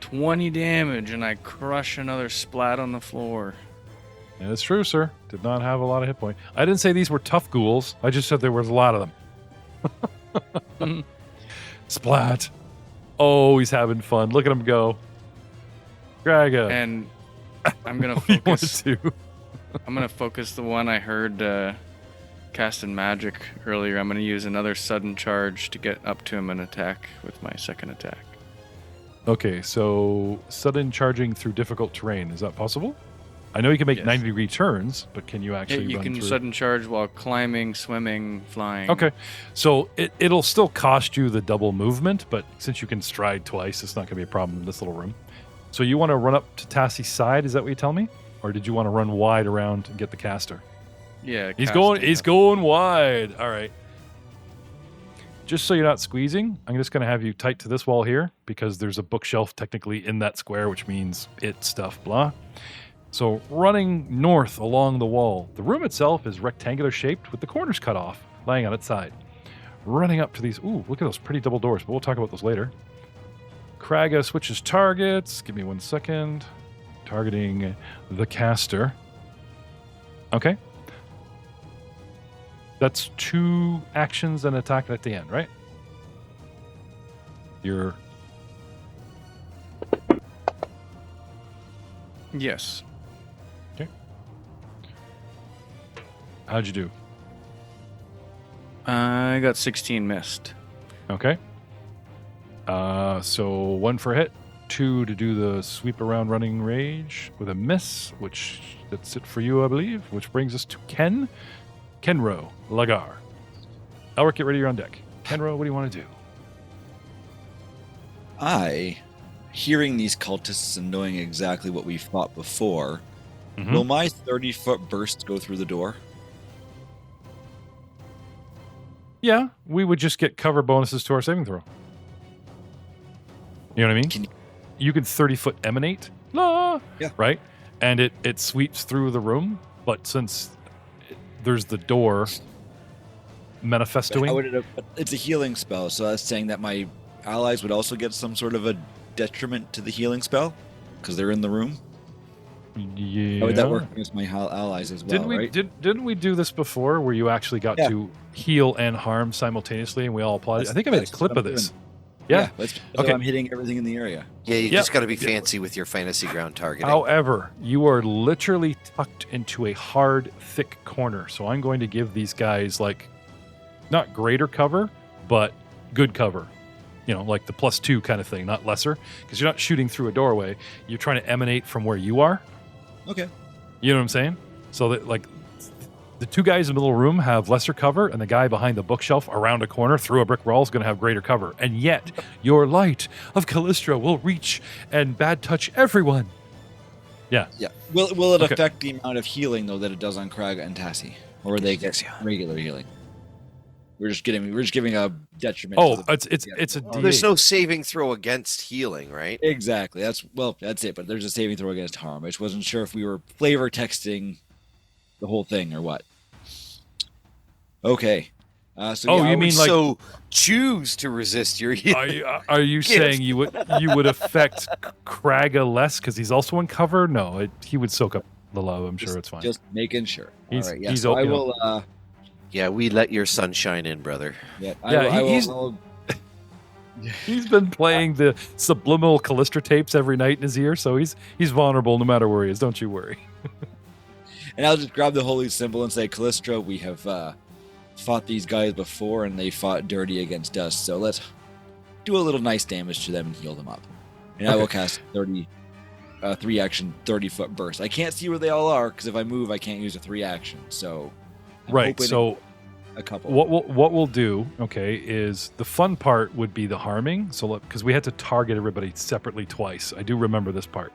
20 damage, and I crush another splat on the floor. Yeah, that's true, sir. Did not have a lot of hit points. I didn't say these were tough ghouls. I just said there was a lot of them. Splat. Oh, he's having fun. Look at him go. Graga. And I'm gonna What do you want focus. to do? I'm gonna focus the one I heard casting magic earlier. I'm gonna use another sudden charge to get up to him and attack with my second attack. Okay, so sudden charging through difficult terrain. Is that possible? I know you can make Yes. 90-degree turns, but can you actually You run can through? sudden charge while climbing, swimming, flying. Okay, so it'll still cost you the double movement, but since you can stride twice, it's not going to be a problem in this little room. So you want to run up to Tassie's side? Is that what you tell me, or did you want to run wide around and get the caster? Yeah. He's casting. going wide. All right. Just so you're not squeezing, I'm just going to have you tight to this wall here because there's a bookshelf technically in that square, which means it stuff, blah. So running north along the wall, the room itself is rectangular shaped with the corners cut off, lying on its side. Running up to these, ooh, look at those pretty double doors, but we'll talk about those later. Kraga switches targets. Give me 1 second. Targeting the caster. Okay. That's 2 actions and attack at the end, right? You're Yes. how'd you do? I got 16 missed. Okay. So 1 for hit, 2 to do the sweep around running rage with a miss, which that's it for you, I believe. Which brings us to Kenro, Lagar. Elric, get ready, you're on deck. Kenro, what do you want to do? Hearing these cultists and knowing exactly what we've fought before, Mhm. will my 30-foot burst go through the door? Yeah, we would just get cover bonuses to our saving throw. You know what I mean? Can you- You can 30-foot emanate, Yeah. right? And it sweeps through the room, but since there's the door But manifestoing. how would it, it's a healing spell, so that's saying that my allies would also get some sort of a detriment to the healing spell because they're in the room. Yeah. How would that work against my allies as well? Didn't we right? didn't we do this before where you actually got Yeah. to heal and harm simultaneously and we all applauded? I think I made a That's clip what of I'm this. doing. Yeah. That's Okay. I'm hitting everything in the area. Yeah, you Yep. just got to be fancy with your fantasy ground targeting. However, you are literally tucked into a hard, thick corner. So I'm going to give these guys like not greater cover, but good cover. You know, like the +2 kind of thing, not lesser, because you're not shooting through a doorway. You're trying to emanate from where you are. Okay. You know what I'm saying? So that like the 2 guys in the middle room have lesser cover, and the guy behind the bookshelf around a corner through a brick wall is going to have greater cover. And yet, your light of Callistra will reach and bad touch everyone. Yeah. Yeah. Will it Okay. affect the amount of healing though that it does on Kraga and Tassie, or will they get regular healing? We're just giving a detriment. Oh, to the, it's a Well, There's D8. no saving throw against healing, right? exactly. That's it. But there's a saving throw against harm. I just wasn't sure if we were flavor texting the whole thing or what. Okay. So Oh, yeah, you I mean would- like- so choose to resist your healing. Are you saying you would affect Kraga less because he's also in cover? No, he would soak up the love. I'm sure it's fine. Just making sure. He's- All right. Yeah. he's So o- I you know. will. Yeah, we let your sunshine in, brother. Yeah. Yeah, I he's- will. He's been playing the subliminal Callistra tapes every night in his ear, so he's vulnerable no matter where he is. Don't you worry. And I'll just grab the holy symbol and say, Callistra, we have fought these guys before, and they fought dirty against us. So let's do a little nice damage to them and heal them up. And I will cast 3-action 30-foot burst. I can't see where they all are because if I move, I can't use a 3-action. So I'm Right. hoping So a couple. What we'll do, okay, is the fun part would be the harming. So because we had to target everybody separately twice. I do remember this part.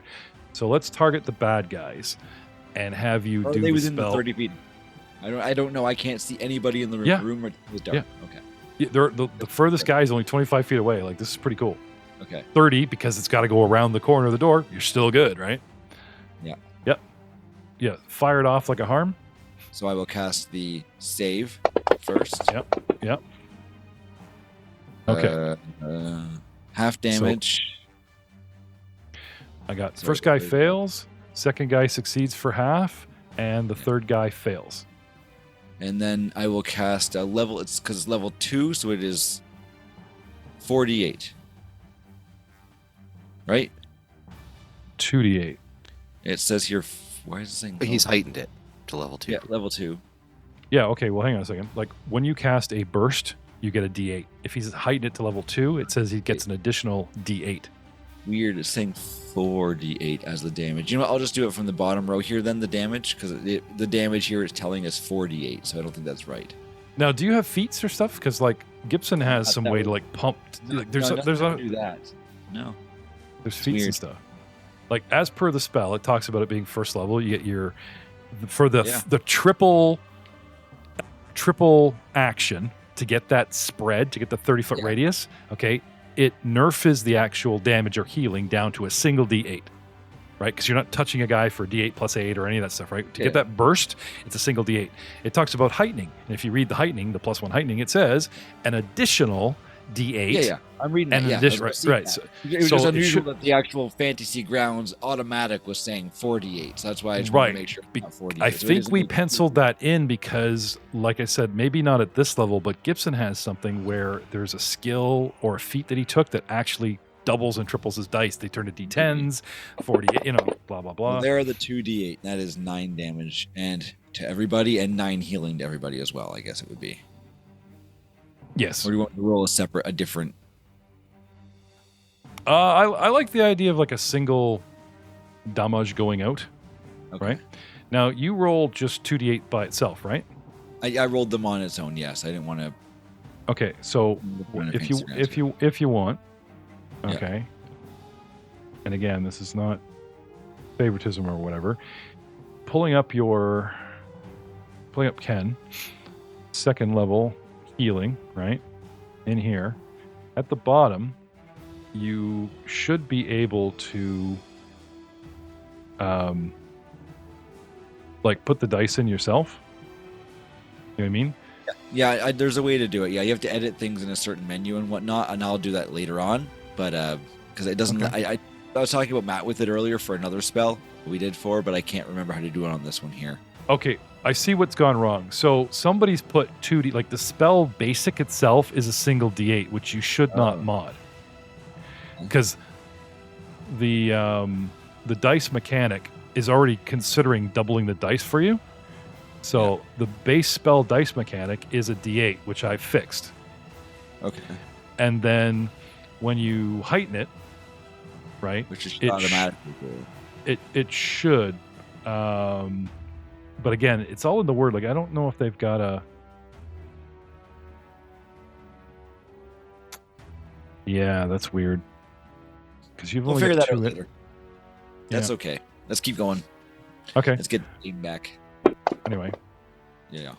So let's target the bad guys, and have you Are do they the within spell. the 30 feet? I don't know. I can't see anybody in the room. Yeah. The room was dark. Yeah. Okay. Yeah, the furthest guy is only 25 feet away. Like, this is pretty cool. Okay. 30 because it's got to go around the corner of the door. You're still good, right? Yeah. Yep. Yeah. Fire it off like a harm. So I will cast the save first. Yep. Okay. Half damage. I got Sorry, first guy sorry. fails, second guy succeeds for half, and the third guy fails. And then I will cast a level. It's because it's level 2, so it is 48. Right? 2d8. It says here. Why is it saying? But he's heightened it to level 2. Yeah, level 2. Yeah, okay, well, hang on a second. Like, when you cast a burst, you get a d8. If he's heightened it to level 2, it says he gets an additional d8. Weird. It's saying 4d8 as the damage. You know what? I'll just do it from the bottom row here. Then the damage, because the damage here is telling us 4d8. So I don't think that's right. Now, do you have feats or stuff? Because, like, Gibson has Not some that way way. to, like, pump. Like, there's no, there's do that. No. feats and weird. stuff. Like, as per the spell, it talks about it being first level. You get your for the Yeah. the triple action to get that spread, to get the 30-foot Yeah. radius. Okay, it nerfs the actual damage or healing down to a single d8. Right, because you're not touching a guy for d8 plus 8 or any of that stuff, right? To Yeah. get that burst, it's a single d8. It talks about heightening, and if you read the heightening, the +1 heightening, it says an additional d8. Yeah. I'm reading And that. an Yeah, addition, I've right? seen Right. that. So, It was so just it unusual should- that the actual Fantasy Grounds automatic was saying 48. So that's why I just Right. wanted to make sure it's not 48. I So it think is we unusual. penciled that in because, like I said, maybe not at this level, but Gibson has something where there's a skill or a feat that he took that actually doubles and triples his dice. They turn to d10s, 48, blah, blah, blah. Well, there are the 2d8. That is 9 damage and to everybody and 9 healing to everybody as well, I guess it would be. Yes. Or do you want to roll a different? I like the idea of like a single damage going out, Okay. right? Now, you roll just 2d8 by itself, right? I rolled them on its own. Yes, I didn't want to. Okay, so if you want, Yeah. okay. And again, this is not favoritism or whatever. Pulling up Ken, second level healing, right? In here, at the bottom, you should be able to, like, put the dice in yourself. You know what I mean? Yeah, there's a way to do it. Yeah, you have to edit things in a certain menu and whatnot, and I'll do that later on. But because it doesn't, Okay. I was talking about Matt with it earlier for another spell we did for, but I can't remember how to do it on this one here. Okay, I see what's gone wrong. So somebody's put 2D, like the spell basic itself is a single D8, which you should not Oh. mod. Because the dice mechanic is already considering doubling the dice for you. So the base spell dice mechanic is a D8, which I fixed. Okay, And then when you heighten it, right? which is It automatically good. It should. But again, it's all in the word. Like, I don't know if they've got a. Yeah, that's weird. Because you've We'll only figure got that out two. later. That's Yeah. okay. Let's keep going. Okay. Let's get Aiden back. Anyway, Yeah.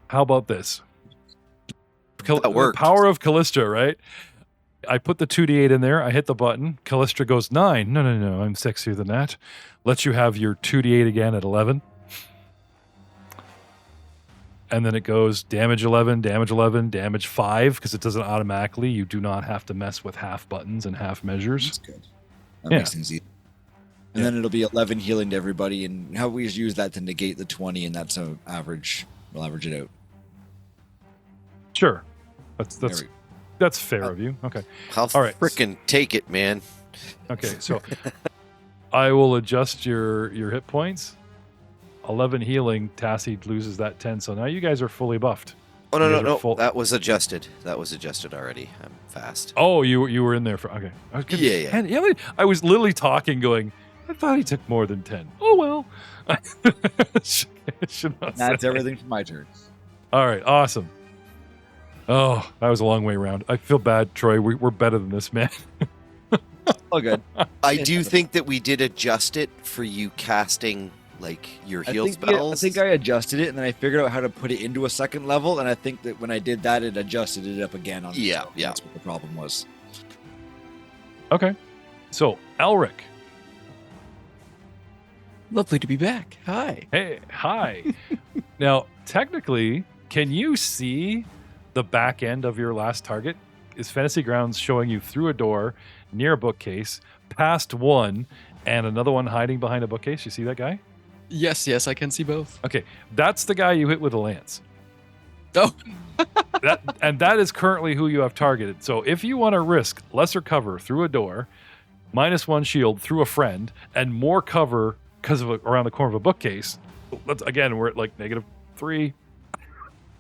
how about this? That worked. The power of Callista, right? I put the 2d8 in there. I hit the button. Callista goes 9. No, I'm sexier than that. Lets you have your 2d8 again at 11. And then it goes damage 11, damage 5, because it does it automatically. You do not have to mess with half buttons and half measures. That's good. That Yeah. makes things easy. And then it'll be 11 healing to everybody, and how we use that to negate the 20, and that's an average. We'll average it out. Sure. That's There we- that's fair of you. Okay. I'll All right. frickin' take it, man. Okay, so I will adjust your hit points. 11 healing, Tassie loses that 10. So now you guys are fully buffed. Oh You no, guys are full- that was adjusted. That was adjusted already. I'm fast. Oh, you were in there for okay. I was gonna- Yeah. 10, yeah, I was literally talking, going, I thought he took more than 10. Oh well. Should not That's say. everything for my turn. All right, awesome. Oh, that was a long way around. I feel bad, Troy. We're better than this, man. All good. I do think that we did adjust it for you casting like your heal I spells. think I adjusted it, and then I figured out how to put it into a second level, and I think that when I did that, it adjusted it up again. On Yeah, itself. yeah. That's what the problem was. Okay. So, Elric. Lovely to be back. Hi. Hey, hi. Now, technically, can you see the back end of your last target? Is Fantasy Grounds showing you through a door, near a bookcase, past one, and another one hiding behind a bookcase? You see that guy? Yes, I can see both. Okay, that's the guy you hit with a lance. Oh. That is currently who you have targeted. So if you want to risk lesser cover through a door, -1 shield through a friend, and more cover because of around the corner of a bookcase, we're at like -3.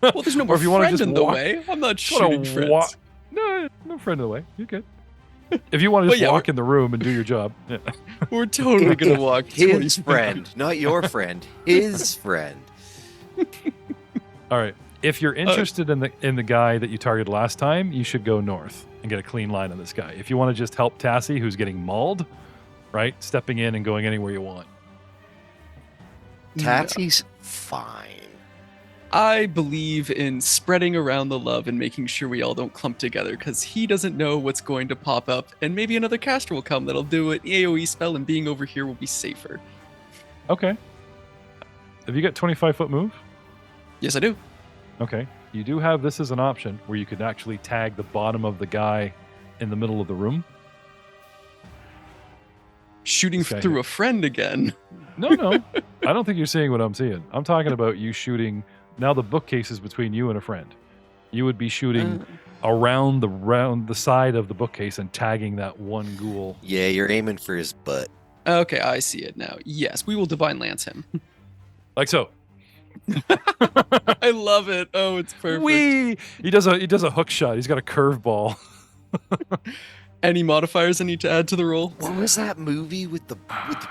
Well, there's no Or more if you wanna friend just in the walk- way. I'm not Just wanna shooting friends. walk- No friend in the way. You're good. If you want to just Well, yeah, walk in the room and do your job. Yeah. We're totally going to walk 20 his feet. friend, not your friend. His friend. All right. If you're interested in the guy that you targeted last time, you should go north and get a clean line on this guy. If you want to just help Tassie, who's getting mauled, right, stepping in and going anywhere you want. Tatsie's fine. I believe in spreading around the love and making sure we all don't clump together, because he doesn't know what's going to pop up, and maybe another caster will come that'll do an AoE spell, and being over here will be safer. Okay. Have you got 25-foot move? Yes, I do. Okay. You do have this as an option where you could actually tag the bottom of the guy in the middle of the room. Shooting Okay. through a friend again. No. I don't think you're seeing what I'm seeing. I'm talking about you shooting. Now the bookcase is between you and a friend. You would be shooting around the side of the bookcase and tagging that one ghoul. Yeah, you're aiming for his butt. Okay, I see it now. Yes, we will Divine Lance him. Like so. I love it. Oh, it's perfect. Whee! He does a hook shot. He's got a curveball. Any modifiers I need to add to the roll? What was that movie with the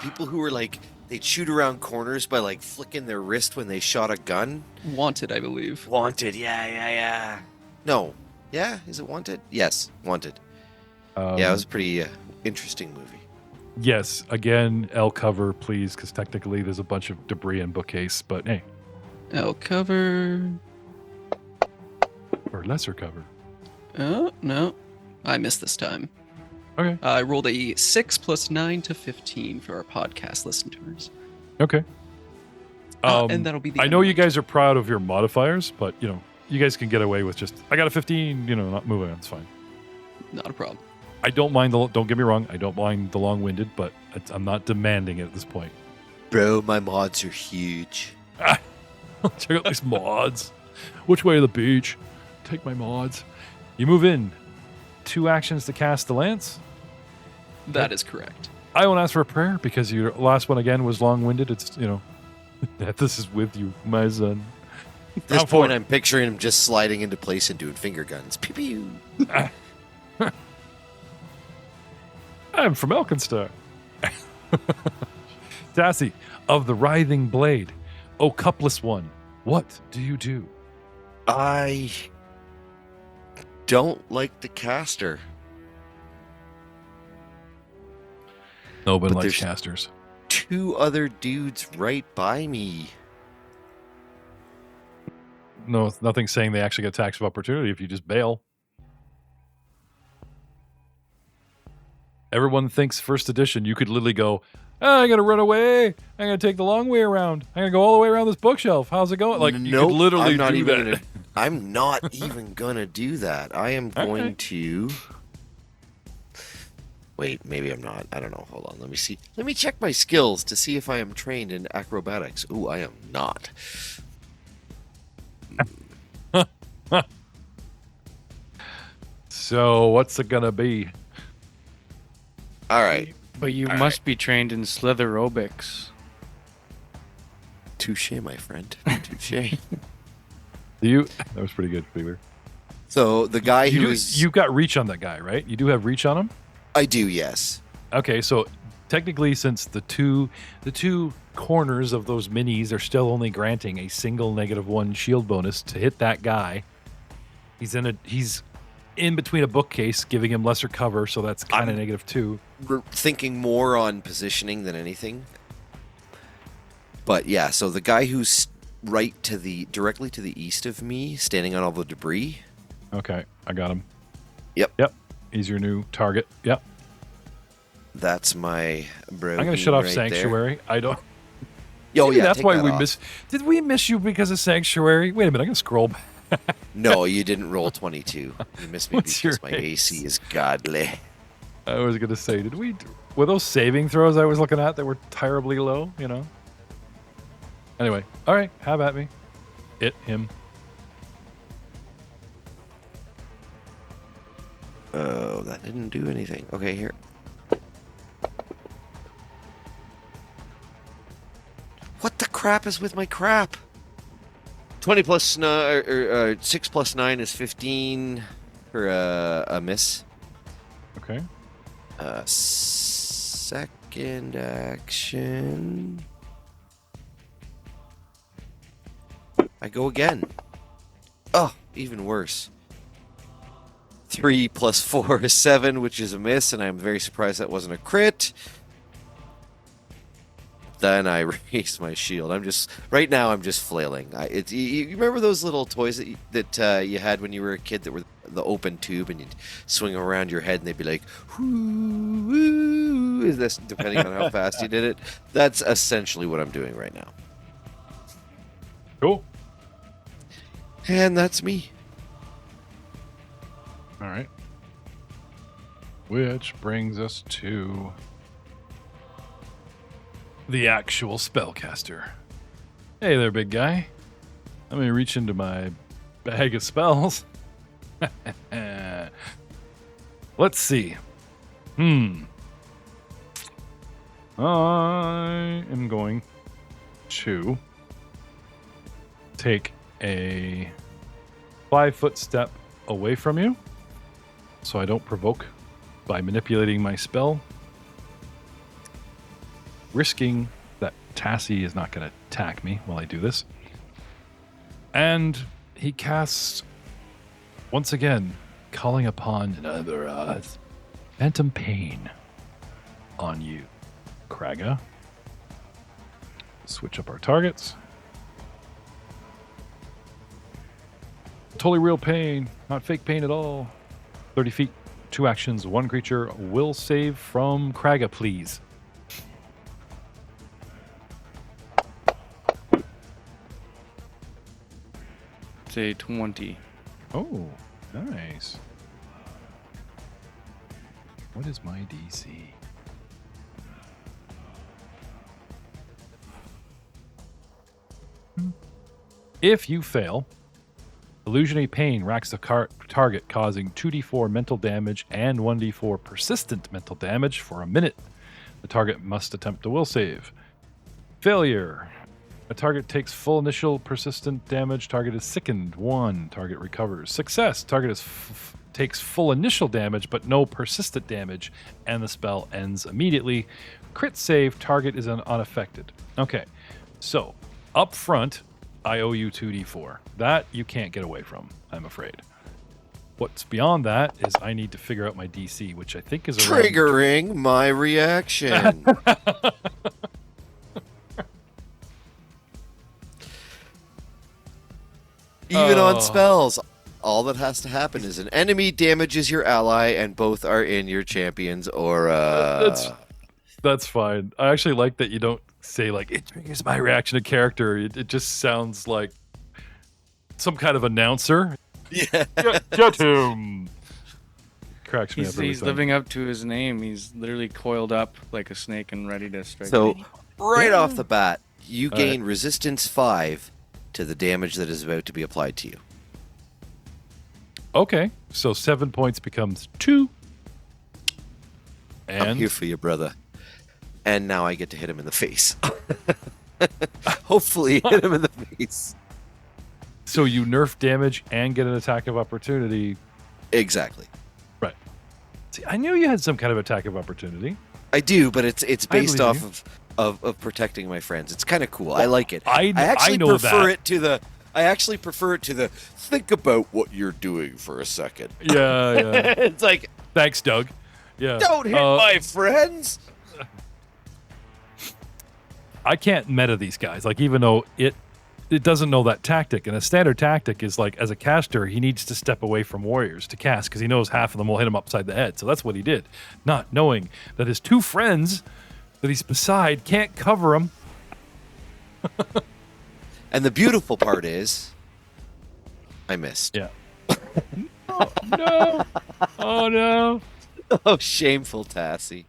people who were like they'd shoot around corners by like flicking their wrist when they shot a gun? Wanted, I believe. Wanted, yeah. No, yeah, is it Wanted? Yes, Wanted. Yeah, it was a pretty interesting movie. Yes. Again, L cover, please, because technically there's a bunch of debris in bookcase. But hey, L cover. or lesser cover. Oh, no. I missed this time. Okay. I rolled a 6 + 9 to 15 for our podcast listeners. Okay. And that'll be the I know end. you guys are proud of your modifiers, but you guys can get away with just I got a 15. Not moving on. It's fine. Not a problem. I don't mind don't get me wrong. I don't mind the long-winded, but I'm not demanding it at this point. Bro, my mods are huge. Check out these mods. Which way to the beach? Take my mods. You move in. 2 actions to cast the lance. That is correct. I won't ask for a prayer because your last one again was long-winded. It's that this is with you, my son. At this Round 4. point, I'm picturing him just sliding into place and doing finger guns. Pew pew. I'm from Elkinstar. Tassie, of the writhing blade. O cupless one, what do you do? I don't like the caster. Nobody But likes there's- casters. 2 other dudes right by me. No, nothing saying they actually get tax of opportunity if you just bail. Everyone thinks first edition, you could literally go, I'm going to run away. I'm going to take the long way around. I'm going to go all the way around this bookshelf. How's it going? Like, you Nope, could literally I'm not do even that. I'm not even gonna do that. I am going Okay. to. Wait, maybe I'm not. I don't know. Hold on. Let me see. Let me check my skills to see if I am trained in acrobatics. Ooh, I am not. So, what's it going to be? All right. But you All must be trained in slither aerobics. Touche, my friend. Touche. That was pretty good, Spiegler. So the guy who is. You've got reach on that guy, right? You do have reach on him? I do, yes. Okay, so technically, since the two corners of those minis are still only granting a single -1 shield bonus to hit that guy, he's in between a bookcase, giving him lesser cover, so that's kind of -2. We're thinking more on positioning than anything. But yeah, so the guy who's directly to the east of me, standing on all the debris. Okay, I got him. Yep. He's your new target. Yep. That's my bro. I'm gonna shut off right Sanctuary. There. I don't. Oh yeah, that's take why that we off. miss. Did we miss you because of Sanctuary? Wait a minute, I'm gonna scroll back. No, you didn't roll 22. You missed me What's your because my AC is godly. I was gonna say, were those saving throws I was looking at that were terribly low? Anyway, all right, have at me. Him. Oh, that didn't do anything. Okay, here. What the crap is with my crap? 20 plus 6 plus 9 is 15 for a miss. Okay. Second action. I go again. Oh, even worse. 3 plus 4 is 7, which is a miss, and I'm very surprised that wasn't a crit. Then I raise my shield. Right now I'm just flailing. You remember those little toys that you had when you were a kid that were the open tube, and you'd swing around your head, and they'd be like, "Whoo!" Is this depending on how fast you did it? That's essentially what I'm doing right now. Cool. And that's me. All right. Which brings us to the actual spellcaster. Hey there, big guy. Let me reach into my bag of spells. Let's see. I am going to take a 5-foot step away from you so I don't provoke by manipulating my spell, risking that Tassie is not going to attack me while I do this. And he casts, once again, calling upon another Phantom Pain on you, Kraga. Switch up our targets. Totally real pain, not fake pain at all. 30 feet, 2 actions, 1 creature. Will save from Kraga, please. Say 20. Oh, nice. What is my DC? If you fail, Illusionary Pain racks the target, causing 2d4 mental damage and 1d4 persistent mental damage for a minute. The target must attempt a will save. Failure. A target takes full initial persistent damage. Target is sickened. 1. Target recovers. Success. Target takes full initial damage, but no persistent damage, and the spell ends immediately. Crit save. Target is unaffected. Okay, so up front, I owe you 2d4. That you can't get away from, I'm afraid. What's beyond that is I need to figure out my DC, which I think is around... Triggering my reaction. Even on spells, all that has to happen is an enemy damages your ally and both are in your champion's aura. That's fine. I actually like that you don't say, like, it triggers my reaction to character. It just sounds like some kind of announcer. Yeah. Get him! Cracks me up every He's time. living up to his name. He's literally coiled up like a snake and ready to strike. So, right off the bat, you All gain resistance 5 to the damage that is about to be applied to you. Okay, so 7 points becomes 2. I'm And here for you, brother. And now I get to hit him in the face. Hopefully hit him in the face. so you nerf damage and get an attack of opportunity. Exactly. Right. See, I knew you had some kind of attack of opportunity. I do, but it's based believe off of protecting my friends. It's kind of cool. I like it. I actually know prefer that. it to the. I actually prefer it to the. Think about what you're doing for a second. Yeah. It's like, Thanks, Doug. Yeah. don't hit my friends. I can't meta these guys. Like, even though it doesn't know that tactic, and a standard tactic is like, as a caster, he needs to step away from warriors to cast because he knows half of them will hit him upside the head. So that's what he did, not knowing that his two friends that he's beside can't cover him. And the beautiful part is, I missed. Yeah. No. Oh no. Oh, shameful Tassie.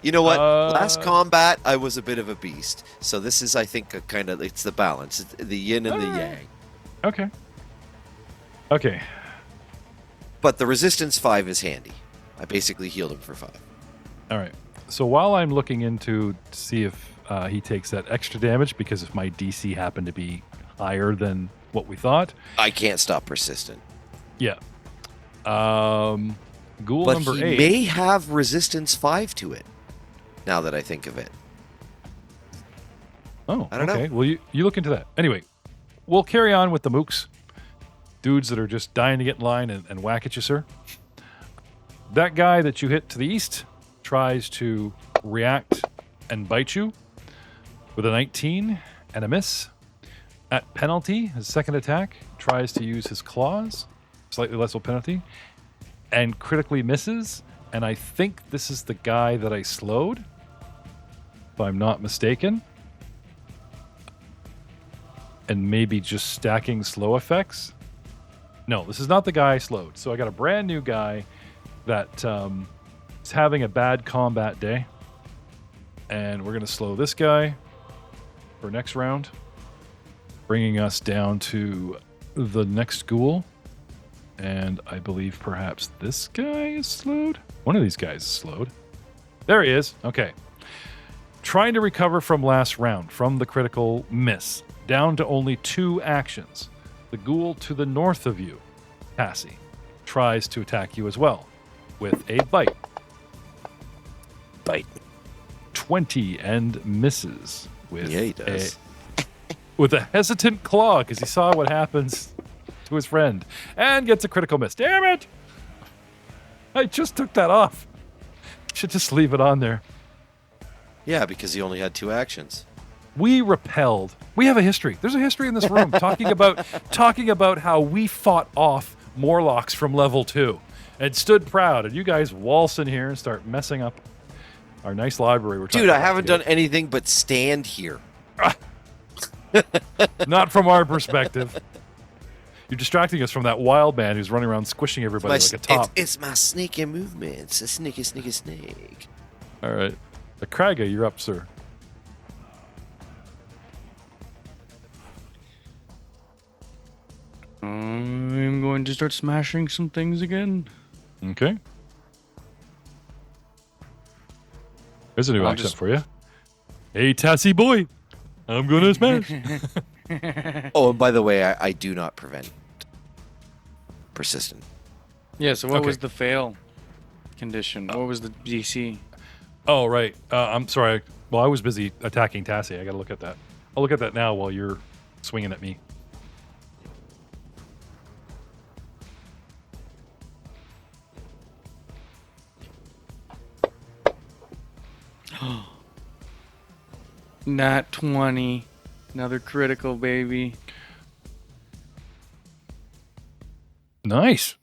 You know what? Last combat, I was a bit of a beast. So this is, I think, a kind of, it's the balance. It's the yin and the yang. Okay. But the resistance 5 is handy. I basically healed him for 5. All right. So while I'm looking into to see if he takes that extra damage, because if my DC happened to be higher than what we thought. I can't stop persistent. Yeah. Ghoul But number he 8. may have resistance 5 to it, now that I think of it. Oh, I don't okay. know. Well, you look into that. Anyway, we'll carry on with the mooks. Dudes that are just dying to get in line and whack at you, sir. That guy that you hit to the east tries to react and bite you with a 19 and a miss. At penalty, his second attack tries to use his claws, slightly less of a penalty, and critically misses. And I think this is the guy that I slowed, if I'm not mistaken. And maybe just stacking slow effects. No, this is not the guy I slowed. So I got a brand new guy that is having a bad combat day. And we're going to slow this guy for next round, bringing us down to the next ghoul. And I believe perhaps this guy is slowed. One of these guys is slowed. There he is. Okay. Trying to recover from last round, from the critical miss, down to only 2 actions. The ghoul to the north of you, Cassie, tries to attack you as well with a bite. Bite. 20 and misses with Yeah, he does. with a hesitant claw because he saw what happens to his friend and gets a critical miss. Damn it! I just took that off. Should just leave it on there. Yeah, because he only had 2 actions. We repelled. We have a history. There's a history in this room talking about how we fought off Morlocks from level 2 and stood proud. And you guys waltz in here and start messing up our nice library. We're Dude, I haven't done anything but stand here. Not from our perspective. You're distracting us from that wild man who's running around squishing everybody like a top. It's my sneaky movements. A sneaky, sneaky snake. All right. Kraga, you're up, sir. I'm going to start smashing some things again. Okay. There's a new I'll accent just- for you. Hey, Tassie boy. I'm going to smash. Oh, and by the way, I do not prevent persistent. Yeah, so what Okay. was the fail condition? What was the DC? Oh, right. I'm sorry. Well, I was busy attacking Tassie. I got to look at that. I'll look at that now while you're swinging at me. Nat 20. Another critical, baby. Nice.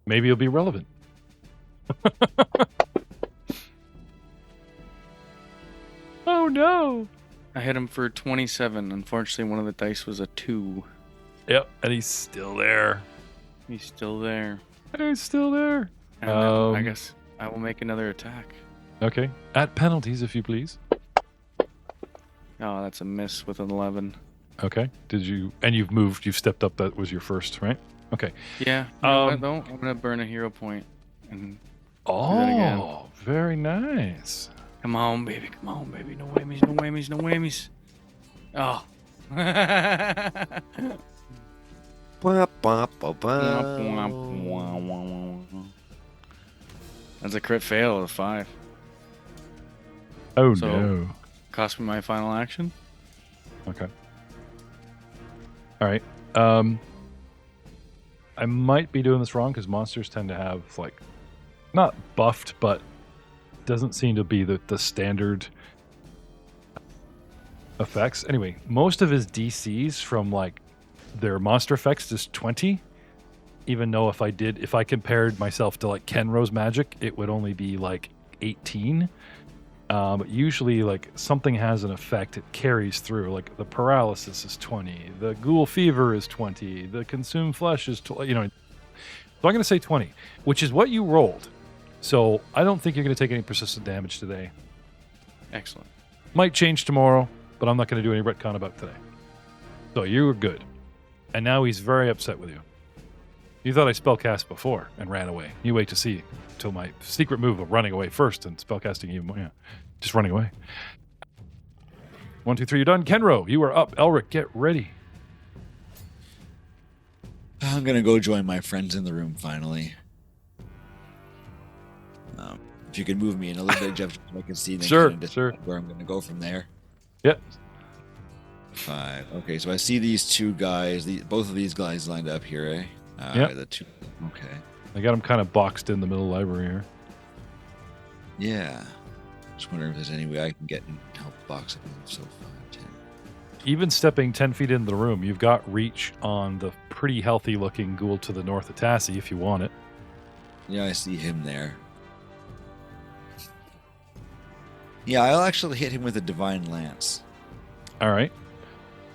Maybe it'll be relevant. Oh, no. I hit him for 27. Unfortunately, one of the dice was a 2. Yep, and he's still there. He's still there. He's still there. And I Um, guess I will make another attack. Okay. At penalties, if you please. Oh, that's a miss with an 11. Okay. Did you... And you've moved. You've stepped up. That was your first, right? Okay. Yeah. You know what, though? I'm going to burn a hero point. And that again. Oh, very nice. come on, baby. Come on, baby. No whammies, no whammies, no whammies. Oh. Bwah, bwah, bwah, bwah. That's a crit fail of 5. Oh So- no. Cost me my final action. Okay. All right. I might be doing this wrong because monsters tend to have like not buffed, but doesn't seem to be the standard effects. Anyway, most of his DCs from like their monster effects is 20. Even though if I compared myself to like Kenro's magic, it would only be like 18. But usually, like something has an effect, it carries through. Like the paralysis is 20, the ghoul fever is 20, the consumed flesh is 20. So I'm going to say 20, which is what you rolled. So I don't think you're going to take any persistent damage today. Excellent. Might change tomorrow, but I'm not going to do any retcon about today. So you were good, and now he's very upset with you. You thought I spellcast before and ran away. You wait to see till my secret move of running away first and spellcasting even more. Yeah, just running away. 1, 2, 3, you're done. Kenro, you are up. Elric, get ready. I'm gonna go join my friends in the room finally. If you could move me in a little bit, Jeff, so I can see Sure, kind of sure. where I'm gonna go from there. Yep. 5. Okay, so I see these two guys. Both of these guys lined up here, eh? Yep. The two. Okay. I got him kind of boxed in the middle of the library here. Yeah. Just wondering if there's any way I can get and help box it. So 5, 10. Even stepping 10 feet into the room, you've got reach on the pretty healthy looking ghoul to the north of Tassie if you want it. Yeah, I see him there. Yeah, I'll actually hit him with a divine lance. All right.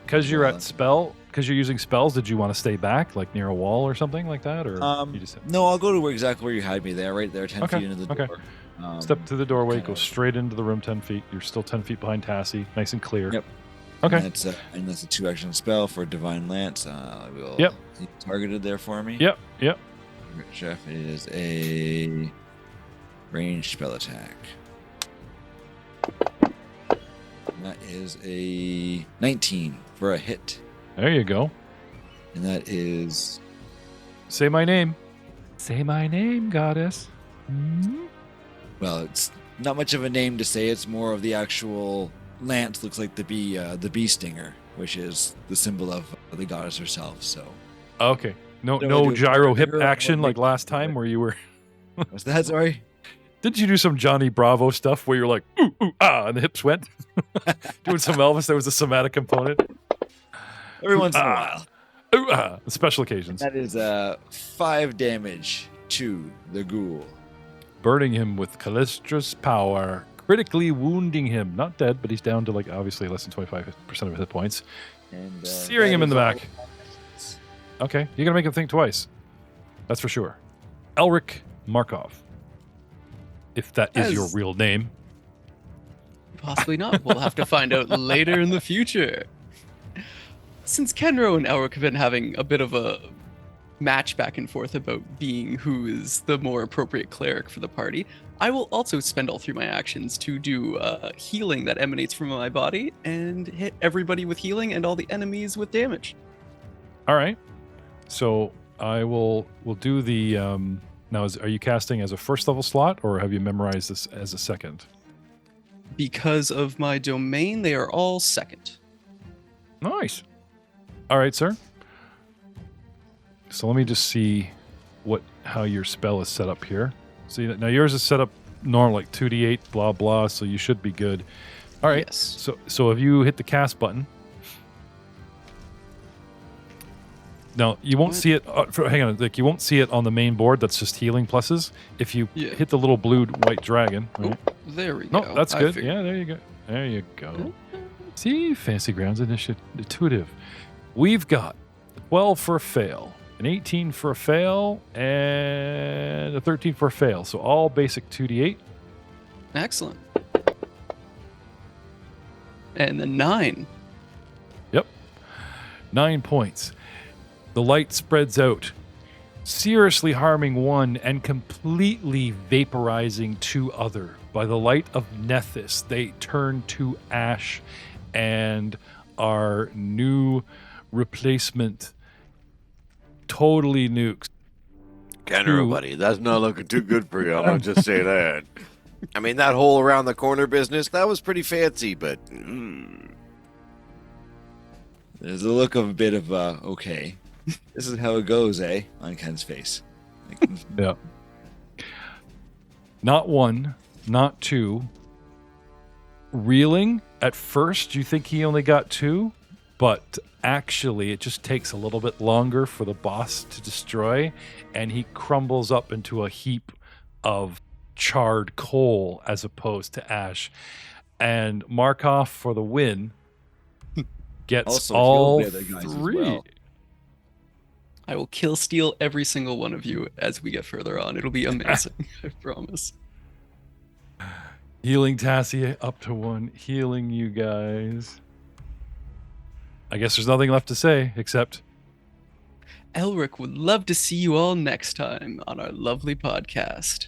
Because you're because you're using spells, did you want to stay back, like near a wall or something like that? Or you just No, I'll go to exactly where you had me there, right there, 10 Okay, feet into the okay. door. step to the doorway, kinda- go straight into the room 10 feet. You're still 10 feet behind Tassie, nice and clear. Yep. Okay. And that's a 2-action spell for divine lance. Will Yep. he targeted there for me. Yep. Jeff, it is a ranged spell attack. And that is a 19 for a hit. There you go. And that is Say my name. Say my name, goddess. well, it's not much of a name to say. It's more of the actual lance. Looks like the bee stinger, which is the symbol of the goddess herself. So Okay. No Don't I do gyro it hip for her? action What like makes last you do time it? where you were. what's that? Sorry. Didn't you do some Johnny Bravo stuff where you're like, ooh, ooh, ah, and the hips went? Doing some Elvis, there was a somatic component. Every once in a Ah. while. Ooh, ah, special occasions. That is 5 damage to the ghoul. Burning him with Callistra's power, critically wounding him. Not dead, but he's down to like obviously less than 25% of his hit points. And Searing that him in is the all back. of my actions. Okay, you're gonna make him think twice. That's for sure. Elric Markov. If that is your As- real name. Possibly not. We'll have to find out later in the future. Since Kenro and Elric have been having a bit of a match back and forth about being who is the more appropriate cleric for the party, I will also spend all 3 my actions to do healing that emanates from my body and hit everybody with healing and all the enemies with damage. All right. So we'll do the now are you casting as a first level slot or have you memorized this as a second? Because of my domain, they are all second. Nice. All right, sir. So let me just see how your spell is set up here. See, now yours is set up normal, like 2d8, blah blah. So you should be good. All right. Yes. So if you hit the cast button, now you won't What? see it. Hang on, like you won't see it on the main board. That's just healing pluses. If you Yeah. hit the little blue white dragon, Oh, right? there we No, go. that's I good. figured- Yeah, there you go. There you go. See, fancy grounds intuitive. We've got 12 for a fail, an 18 for a fail, and a 13 for a fail. So all basic 2d8. Excellent. And then 9. 9 points. The light spreads out, seriously harming one and completely vaporizing 2 other. By the light of Nethys, they turn to ash, and our new replacement totally nukes. Can't buddy. That's not looking too good for you. I'm gonna just say that. I mean, that hole around the corner business, that was pretty fancy, but There's a look of a bit of, okay. This is how it goes, eh? On Ken's face. Like, Yeah. Not one, not two. Reeling, at first you think he only got two, but actually it just takes a little bit longer for the boss to destroy, and he crumbles up into a heap of charred coal as opposed to ash. And Markov, for the win, gets Also all killed the other guys as three. well. I will kill steal every single one of you as we get further on. It'll be amazing. I promise. Healing Tassie up to one, healing you guys. I guess there's nothing left to say except Elric would love to see you all next time on our lovely podcast.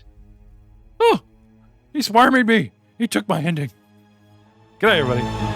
oh, he swarmed me. He took my ending. Good night, everybody.